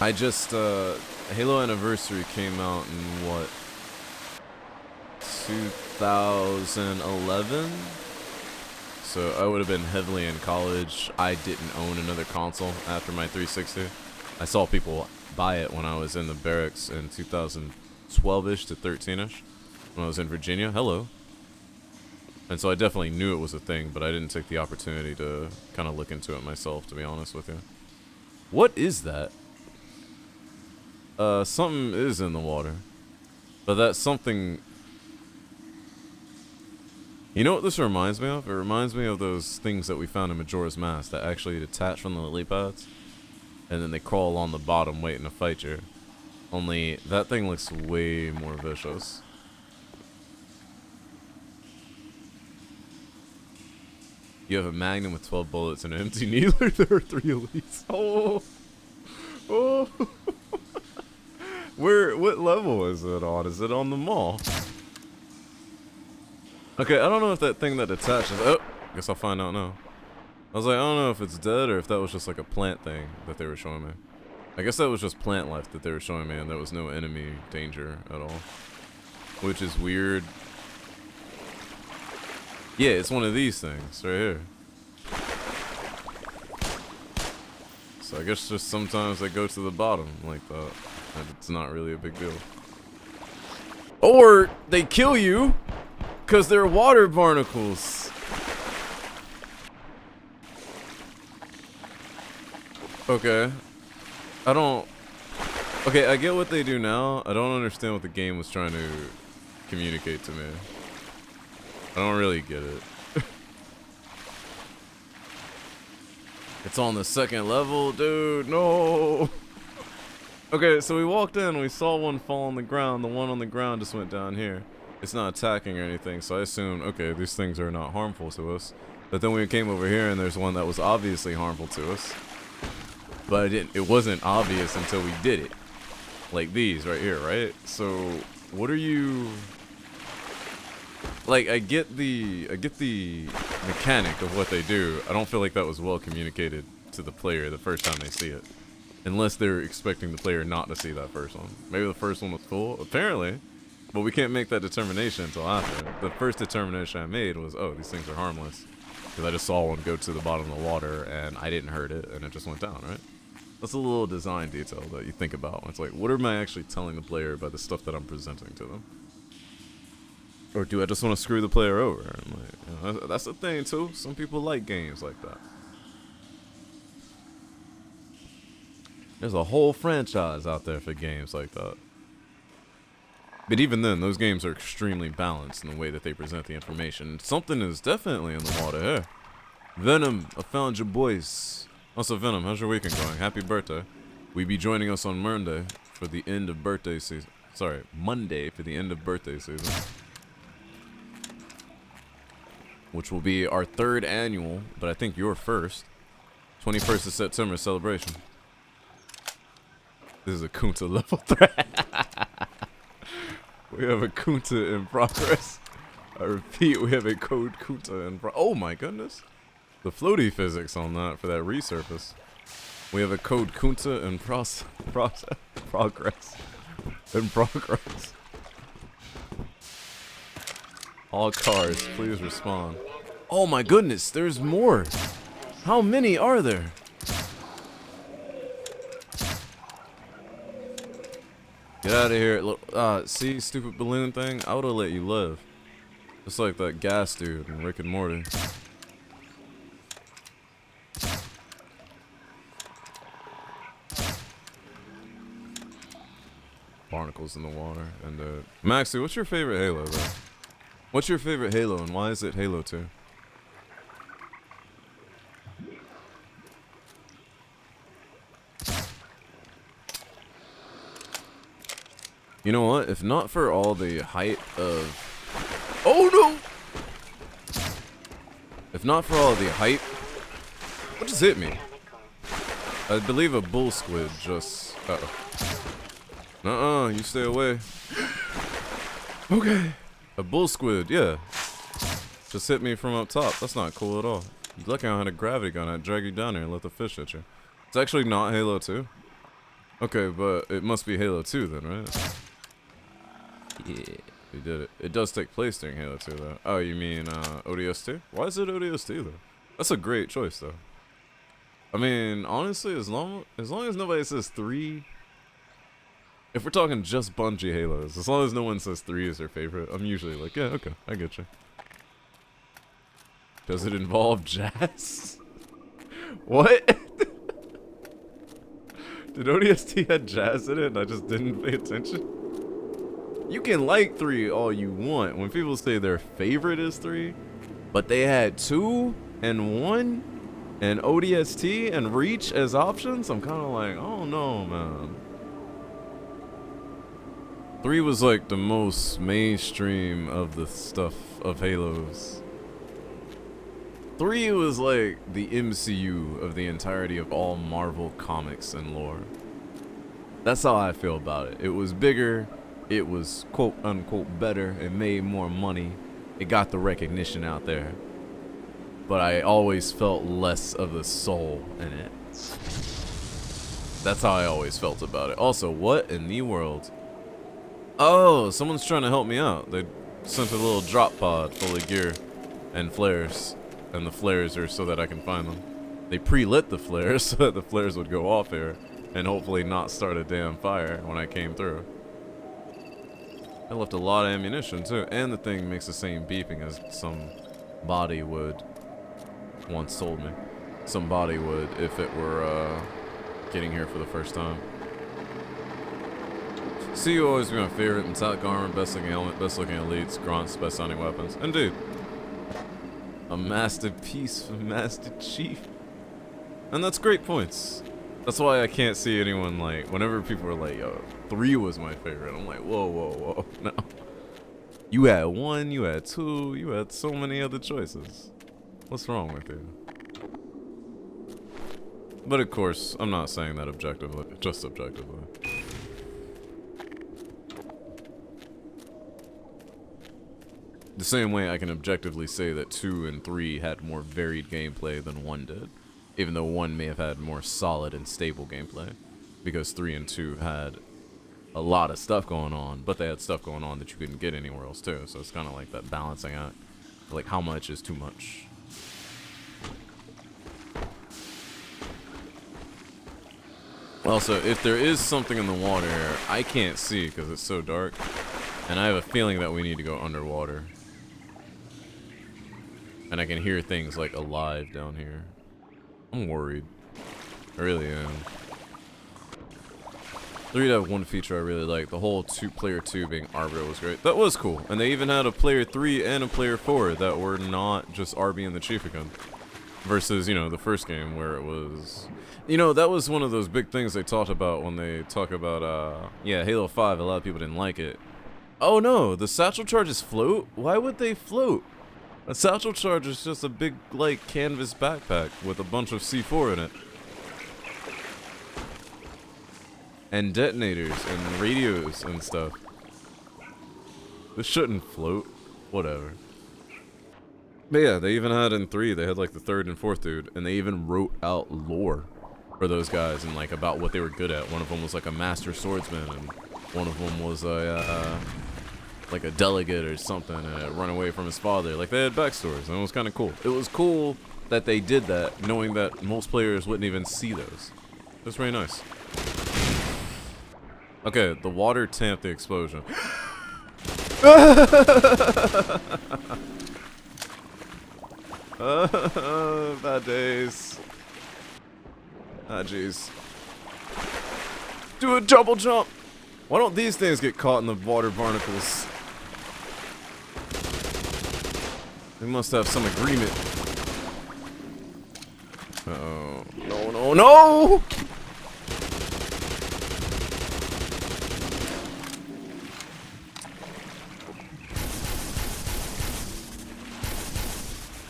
I just, Halo Anniversary came out in what? 2011? So I would have been heavily in college. I didn't own another console after my 360. I saw people buy it when I was in the barracks in 2012-ish to 13-ish. When I was in Virginia. Hello. And so I definitely knew it was a thing, but I didn't take the opportunity to kind of look into it myself, to be honest with you. What is that? Something is in the water. But that's something... You know what this reminds me of? It reminds me of those things that we found in Majora's Mask that actually detach from the lily pads. And then they crawl on the bottom waiting to fight you. Only that thing looks way more vicious. You have a magnum with 12 bullets and an empty needler. There are 3 elites. Oh. Oh. What level is it on? Is it on the mall? Okay, I don't know if that thing that attaches... Oh, guess I'll find out now. I was like, I don't know if it's dead or if that was just like a plant thing that they were showing me. I guess that was just plant life that they were showing me and there was no enemy danger at all. which is weird. Yeah, it's one of these things right here. So I guess just sometimes they go to the bottom like that. And it's not really a big deal. Or they kill you because they're water barnacles. Okay. Okay, I get what they do now. I don't understand what the game was trying to communicate to me. I don't really get it. It's on the second level, dude. No. Okay, so we walked in, we saw one fall on the ground. The one on the ground just went down here. It's not attacking or anything, so I assumed, okay, these things are not harmful to us. But then we came over here and there's one that was obviously harmful to us. But it wasn't obvious until we did it. Like these right here, right? So, what are you... Like, I get the mechanic of what they do. I don't feel like that was well communicated to the player the first time they see it. Unless they're expecting the player not to see that first one. Maybe the first one was cool, apparently. But we can't make that determination until after. The first determination I made was, oh, these things are harmless. Because I just saw one go to the bottom of the water and I didn't hurt it and it just went down, right? That's a little design detail that you think about. It's like, what am I actually telling the player by the stuff that I'm presenting to them? Or do I just want to screw the player over? I'm like, you know, that's the thing too. Some people like games like that. There's a whole franchise out there for games like that. But even then, those games are extremely balanced in the way that they present the information. Something is definitely in the water here. Venom, I found your boys. Also, Venom, how's your weekend going? Happy birthday. We be joining us on Monday for the end of birthday season. Sorry, Monday for the end of birthday season. Which will be our 3rd annual, but I think your first. 21st of September celebration. This is a Kunta level threat. We have a Kunta in progress. I repeat, we have a code Kunta in progress. Oh my goodness. The floaty physics on that for that resurface. We have a code Kunta in progress. In progress. All cars, please respond. Oh my goodness, there's more. How many are there? Get out of here. Look, see, stupid balloon thing? I would have let you live. Just like that gas dude in Rick and Morty. Barnacles in the water. And, Maxie, what's your favorite Halo, though? What's your favorite Halo, and why is it Halo 2? You know what? If not for all the hype of... Oh, no! If not for all the hype... What just hit me? I believe a bull squid just... Uh-oh. You stay away. Okay. A bull squid, yeah. Just hit me from up top. That's not cool at all. Look how I had a gravity gun. I'd drag you down here and let the fish hit you. It's actually not Halo 2. Okay, but it must be Halo 2 then, right? Yeah, we did it. It does take place during Halo 2, though. Oh, you mean ODST? Why is it ODST, though? That's a great choice, though. I mean, honestly, as long as nobody says 3... If we're talking just Bungie Halos, as long as no one says 3 is their favorite, I'm usually like, yeah, okay, I get you. Does it involve jazz? What? Did ODST had jazz in it and I just didn't pay attention? You can like 3 all you want. When people say their favorite is 3, but they had 2 and 1 and ODST and Reach as options, I'm kind of like, oh no, man. 3 was like the most mainstream of the stuff of Halos. 3 was like the MCU of the entirety of all Marvel comics and lore. That's how I feel about it. It was bigger, it was quote unquote better, it made more money, it got the recognition out there. But I always felt less of the soul in it. That's how I always felt about it. Also, what in the world? Oh, someone's trying to help me out. They sent a little drop pod full of gear and flares. And the flares are so that I can find them. They pre-lit the flares so that the flares would go off here and hopefully not start a damn fire when I came through. I left a lot of ammunition too, and the thing makes the same beeping as some body would once told me. Some body would if it were getting here for the first time. CU always be my favorite. Metallic armor, best looking helmet, best looking elites, grunts, best sounding weapons. Indeed. A masterpiece for Master Chief. And that's great points. That's why I can't see anyone like, whenever people are like, yo, 3 was my favorite. I'm like, whoa, whoa, whoa, no. You had 1, you had 2, you had so many other choices. What's wrong with you? But of course, I'm not saying that objectively, just subjectively. The same way I can objectively say that 2 and 3 had more varied gameplay than 1 did. Even though 1 may have had more solid and stable gameplay. Because 3 and 2 had a lot of stuff going on, but they had stuff going on that you couldn't get anywhere else too. So it's kind of like that balancing act. Like how much is too much. Also, if there is something in the water, I can't see because it's so dark. And I have a feeling that we need to go underwater. And I can hear things like alive down here. I'm worried. I really am. 3 had one feature I really liked. The whole player 2 being Arbiter was great. That was cool. And they even had a player 3 and a player 4 that were not just Arby and the Chief again. Versus, you know, the first game where it was... You know, that was one of those big things they talked about when they talk about, yeah, Halo 5. A lot of people didn't like it. Oh no, the satchel charges float? Why would they float? A satchel charge is just a big, like, canvas backpack with a bunch of C4 in it. And detonators and radios and stuff. This shouldn't float. Whatever. But yeah, they even had in 3, they had like the 3rd and 4th dude, and they even wrote out lore for those guys and like about what they were good at. One of them was like a master swordsman, and one of them was a like a delegate or something, and run away from his father. Like they had backstories, and it was kind of cool. It was cool that they did that, knowing that most players wouldn't even see those. It was very nice. Okay, the water tamped the explosion. Bad days. Ah, jeez. Do a double jump! Why don't these things get caught in the water barnacles? They must have some agreement. Uh-oh. No, no, no!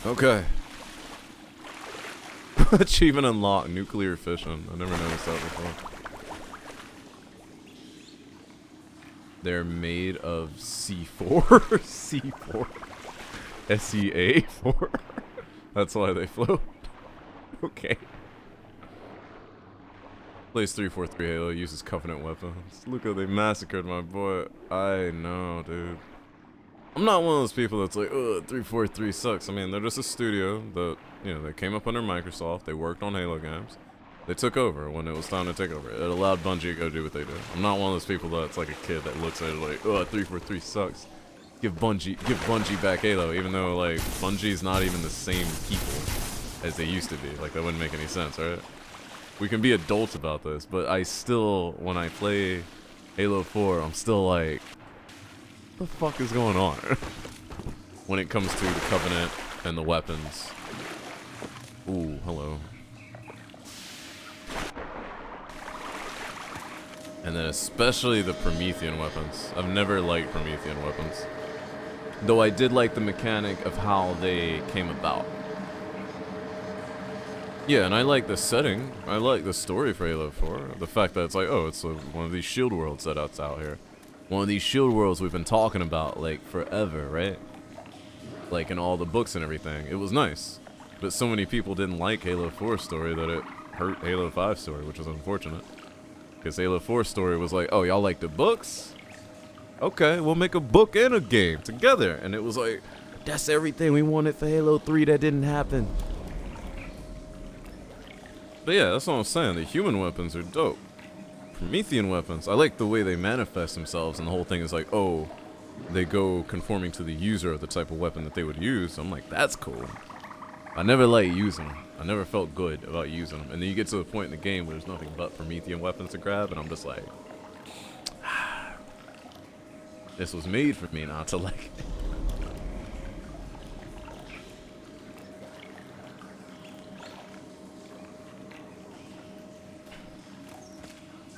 Okay. Achievement unlocked. Nuclear fission. I never noticed that before. They're made of C4. C4. SEA4. That's why they float. Okay. Plays 343 Halo. Uses Covenant weapons. Look how they massacred my boy. I know, dude. I'm not one of those people that's like, ugh, 343 sucks. I mean, they're just a studio that, you know, they came up under Microsoft. They worked on Halo games. They took over when it was time to take over. It allowed Bungie to go do what they do. I'm not one of those people that's like a kid that looks at it like, oh, 343 sucks. Give Bungie back Halo, even though like Bungie's not even the same people as they used to be. Like that wouldn't make any sense, right? We can be adults about this, but I still, when I play Halo 4, I'm still like, what the fuck is going on? When it comes to the Covenant and the weapons. Ooh, hello. And then especially the Promethean weapons. I've never liked Promethean weapons. Though I did like the mechanic of how they came about. Yeah, and I like the setting. I like the story for Halo 4. The fact that it's like, oh, it's one of these shield worlds that's out here. One of these shield worlds we've been talking about, like, forever, right? Like, in all the books and everything. It was nice. But so many people didn't like Halo 4's story that it hurt Halo 5's story, which was unfortunate. Because Halo 4's story was like, oh, y'all like the books? okay, we'll make a book and a game together. And it was like, that's everything we wanted for Halo 3 that didn't happen. But yeah, that's what I'm saying. The human weapons are dope. Promethean weapons, I like the way they manifest themselves, and the whole thing is like, oh, they go conforming to the user of the type of weapon that they would use. I'm like, that's cool. I never liked using them. I never felt good about using them. And then you get to the point in the game where there's nothing but Promethean weapons to grab, and I'm just like, this was made for me not to like it.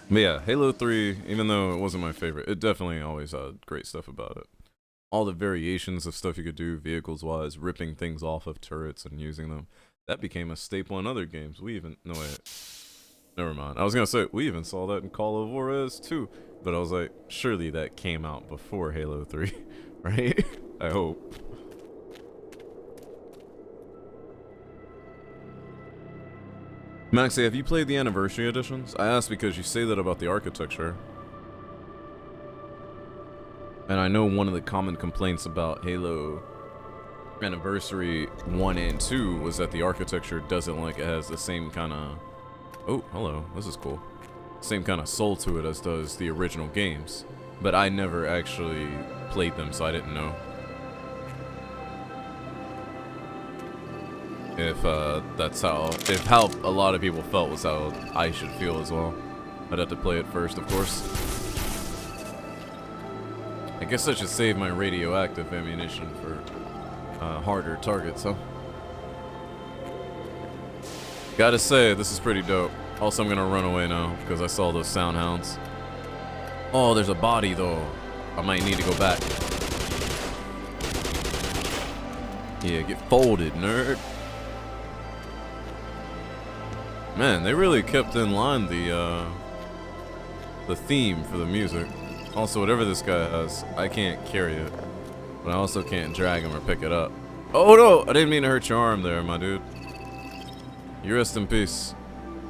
But yeah, Halo 3, even though it wasn't my favorite, it definitely always had great stuff about it. All the variations of stuff you could do vehicles-wise, ripping things off of turrets and using them, that became a staple in other games. We even, no wait, never mind. I was gonna say, we even saw that in Call of Juarez too, but I was like, surely that came out before Halo 3, right? I hope. Maxie, have you played the anniversary editions? I asked because you say that about the architecture. And I know one of the common complaints about Halo Anniversary 1 and 2 was that the architecture doesn't like it has the same kind of... Oh, hello, this is cool. Same kind of soul to it as does the original games. But I never actually played them, so I didn't know if that's how a lot of people felt was how I should feel as well. I'd have to play it first, of course. I guess I should save my radioactive ammunition for harder targets, huh? Gotta say, this is pretty dope. Also, I'm gonna run away now because I saw those sound hounds. Oh, there's a body though. I might need to go back. Yeah, get folded, nerd. Man, they really kept in line the theme for the music. Also, whatever this guy has, I can't carry it. But I also can't drag him or pick it up. Oh no! I didn't mean to hurt your arm there, my dude. You rest in peace.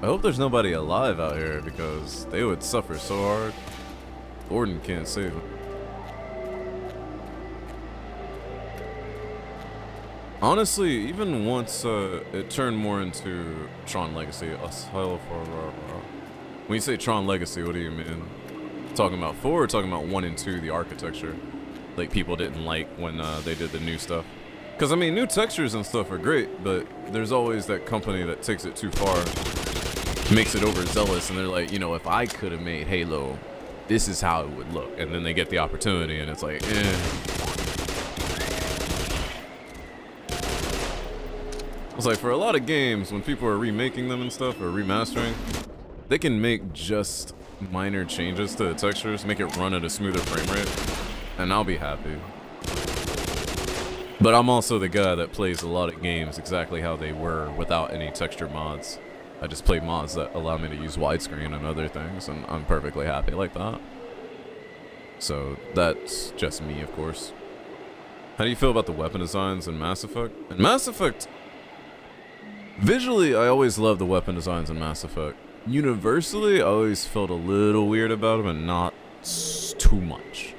I hope there's nobody alive out here because they would suffer so hard. Gordon can't save him. Honestly, even once it turned more into Tron Legacy. When you say Tron Legacy, what do you mean? Talking about 4 or talking about 1 and 2, the architecture? Like people didn't like when they did the new stuff. Because I mean, new textures and stuff are great, but there's always that company that takes it too far, makes it overzealous, and they're like, you know, if I could have made Halo, this is how it would look. And then they get the opportunity, and it's like, eh. It's like for a lot of games, when people are remaking them and stuff, or remastering, they can make just minor changes to the textures, make it run at a smoother frame rate, and I'll be happy. But I'm also the guy that plays a lot of games exactly how they were without any texture mods. I just play mods that allow me to use widescreen and other things, and I'm perfectly happy like that. So that's just me, of course. How do you feel about the weapon designs in Mass Effect? In Mass Effect, visually, I always loved the weapon designs in Mass Effect. Universally, I always felt a little weird about them, and not too much.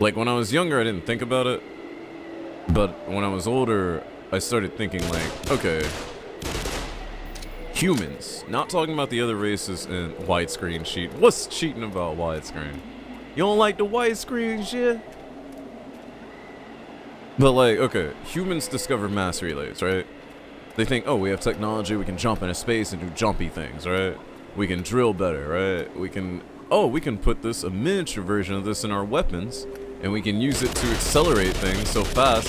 Like, when I was younger, I didn't think about it. But when I was older, I started thinking, like, okay, humans. Not talking about the other races in widescreen cheat. What's cheating about widescreen? You don't like the widescreen shit? But, like, okay, humans discover mass relays, right? They think, oh, we have technology, we can jump into space and do jumpy things, right? We can drill better, right? We can put this, a miniature version of this in our weapons, and we can use it to accelerate things so fast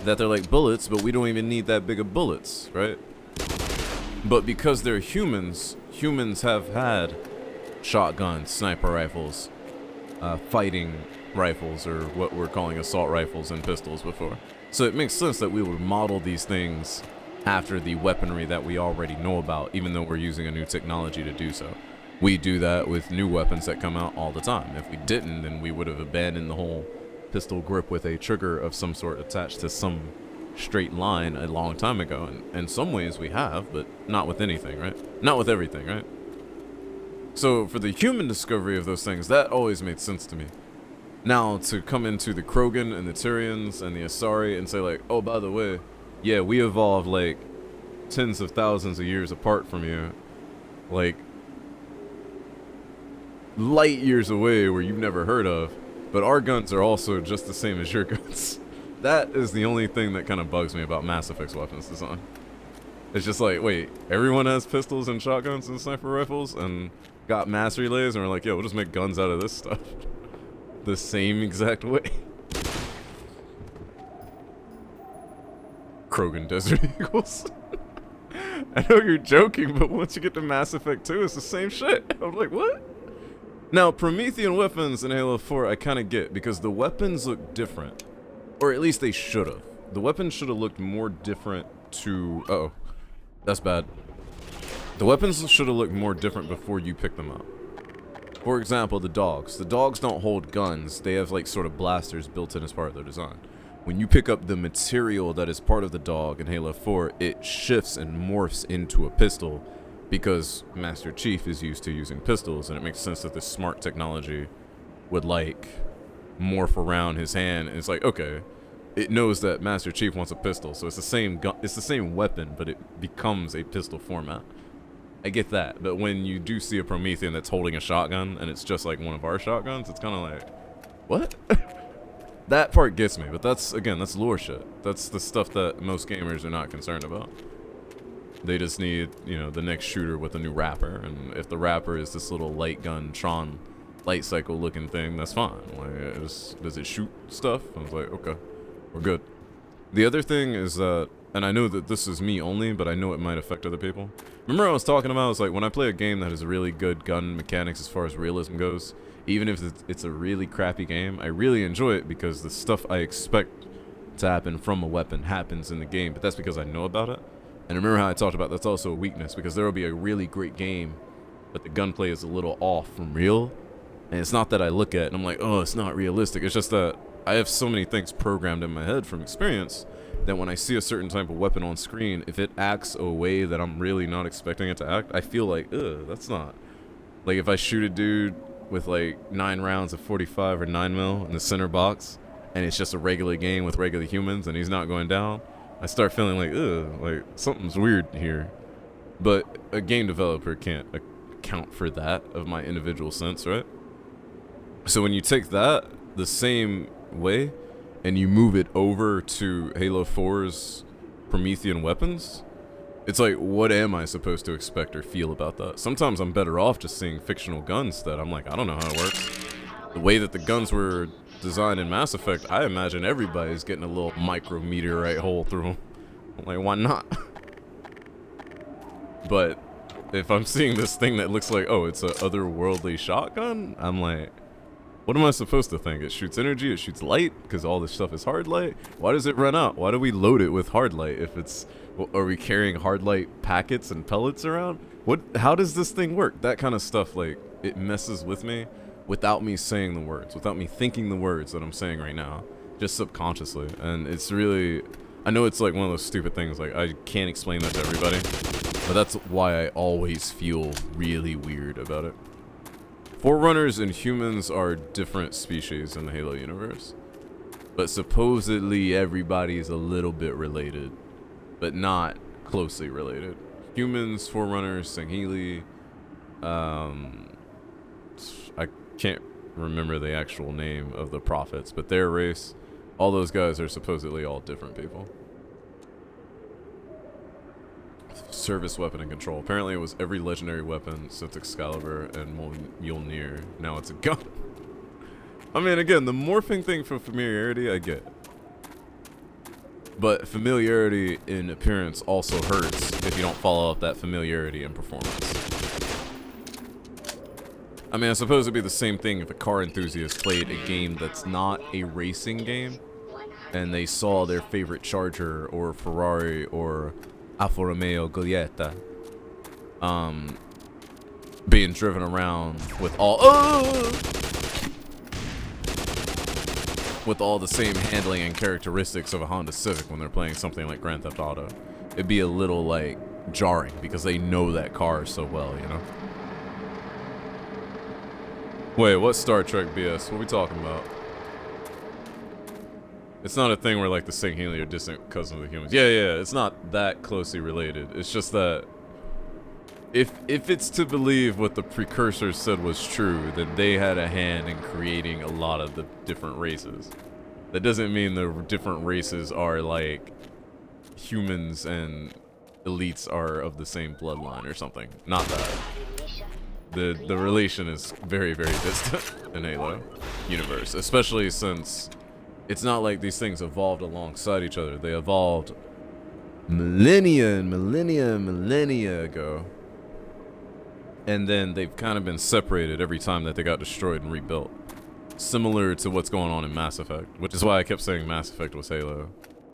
that they're like bullets, but we don't even need that big of bullets, right? But because they're humans, humans have had shotguns, sniper rifles, fighting rifles, or what we're calling assault rifles and pistols before. So it makes sense that we would model these things after the weaponry that we already know about, even though we're using a new technology to do so. We do that with new weapons that come out all the time. If we didn't, then we would have abandoned the whole pistol grip with a trigger of some sort attached to some straight line a long time ago. And in some ways we have, but not with anything, right? Not with everything, right? So for the human discovery of those things, that always made sense to me. Now to come into the Krogan and the Tyrians and the Asari and say like, oh, by the way, yeah, we evolved like tens of thousands of years apart from you, like light years away where you've never heard of, but our guns are also just the same as your guns. That is the only thing that kind of bugs me about Mass Effect's weapons design. It's just like, wait, everyone has pistols and shotguns and sniper rifles and got mass relays, and we're like, yeah, we'll just make guns out of this stuff. The same exact way. Krogan Desert Eagles. I know you're joking, but once you get to Mass Effect 2, it's the same shit. I'm like, what? Now, Promethean weapons in Halo 4 I kind of get, because the weapons look different. Or at least they should have. The weapons should have looked more different to... Uh-oh. That's bad. The weapons should have looked more different before you pick them up. For example, the dogs. The dogs don't hold guns. They have like sort of blasters built in as part of their design. When you pick up the material that is part of the dog in Halo 4, it shifts and morphs into a pistol because Master Chief is used to using pistols, and it makes sense that this smart technology would like morph around his hand, and it's like, okay, it knows that Master Chief wants a pistol, so it's the same gun, it's the same weapon, but it becomes a pistol format. I get that, but when you do see a Promethean that's holding a shotgun and it's just like one of our shotguns, it's kind of like, what? That part gets me, but that's, again, that's lore shit. That's the stuff that most gamers are not concerned about. They just need, you know, the next shooter with a new wrapper, and if the wrapper is this little light gun Tron light cycle looking thing, that's fine. Like, does it shoot stuff? I was like, okay, we're good. The other thing is that, and I know that this is me only, but I know it might affect other people. Remember I was talking about, it's like when I play a game that has really good gun mechanics as far as realism goes, even if it's a really crappy game, I really enjoy it because the stuff I expect to happen from a weapon happens in the game, but that's because I know about it. And remember how I talked about that's also a weakness, because there will be a really great game, but the gunplay is a little off from real. And it's not that I look at it and I'm like, oh, it's not realistic. It's just that I have so many things programmed in my head from experience that when I see a certain type of weapon on screen, if it acts a way that I'm really not expecting it to act, I feel like, ugh, that's not. Like if I shoot a dude with like 9 rounds of 45 or 9mm in the center box, and it's just a regular game with regular humans and he's not going down, I start feeling like, ugh, like something's weird here. But a game developer can't account for that of my individual sense, right? So when you take that the same way and you move it over to Halo 4's Promethean weapons, it's like, what am I supposed to expect or feel about that? Sometimes I'm better off just seeing fictional guns that I'm like, I don't know how it works. The way that the guns were designed in Mass Effect, I imagine everybody's getting a little micrometeorite hole through them. I'm like, why not? But if I'm seeing this thing that looks like, oh, it's a otherworldly shotgun, I'm like, what am I supposed to think? It shoots energy, it shoots light, because all this stuff is hard light? Why does it run out? Why do we load it with hard light if it's... Are we carrying hard light packets and pellets around? How does this thing work? That kind of stuff, like, it messes with me without me saying the words, without me thinking the words that I'm saying right now, just subconsciously. And it's really... I know it's like one of those stupid things, like, I can't explain that to everybody, but that's why I always feel really weird about it. Forerunners and humans are different species in the Halo universe, but supposedly everybody's a little bit related, but not closely related. Humans, Forerunners, Sangheili, I can't remember the actual name of the prophets, but their race, all those guys are supposedly all different people. Service weapon and control. Apparently it was every legendary weapon since Excalibur and Mjolnir. Now it's a gun. I mean, again, the morphing thing for familiarity, I get. But familiarity in appearance also hurts if you don't follow up that familiarity in performance. I mean, I suppose it'd be the same thing if a car enthusiast played a game that's not a racing game, and they saw their favorite Charger or Ferrari or Alfa Romeo Giulietta being driven around with all the same handling and characteristics of a Honda Civic when they're playing something like Grand Theft Auto. It'd be a little like jarring because they know that car so well, you know. Wait, what Star Trek BS? What are we talking about? It's not a thing where like the Singhili are distant cousins of the humans. Yeah, yeah, it's not that closely related. It's just that if it's to believe what the precursors said was true, then they had a hand in creating a lot of the different races. That doesn't mean the different races are like humans and elites are of the same bloodline or something. Not that. The relation is very, very distant in Halo universe, especially since it's not like these things evolved alongside each other. They evolved millennia and millennia and millennia ago. And then they've kind of been separated every time that they got destroyed and rebuilt. Similar to what's going on in Mass Effect, which is why I kept saying Mass Effect was Halo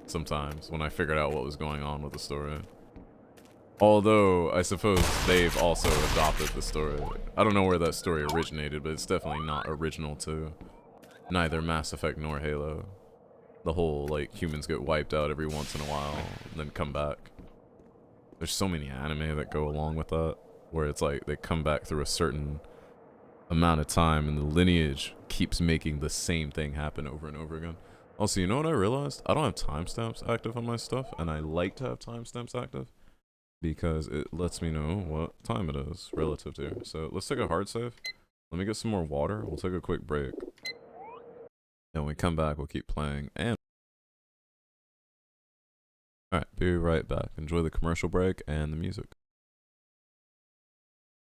sometimes when I figured out what was going on with the story. Although, I suppose they've also adopted the story. I don't know where that story originated, but it's definitely not original to neither Mass Effect nor Halo. The whole, like, humans get wiped out every once in a while, and then come back. There's so many anime that go along with that, where it's like, they come back through a certain amount of time, and the lineage keeps making the same thing happen over and over again. Also, you know what I realized? I don't have timestamps active on my stuff, and I like to have timestamps active, because it lets me know what time it is relative to. So let's take a hard save. Let me get some more water. We'll take a quick break. And when we come back, we'll keep playing. And alright, be right back. Enjoy the commercial break and the music.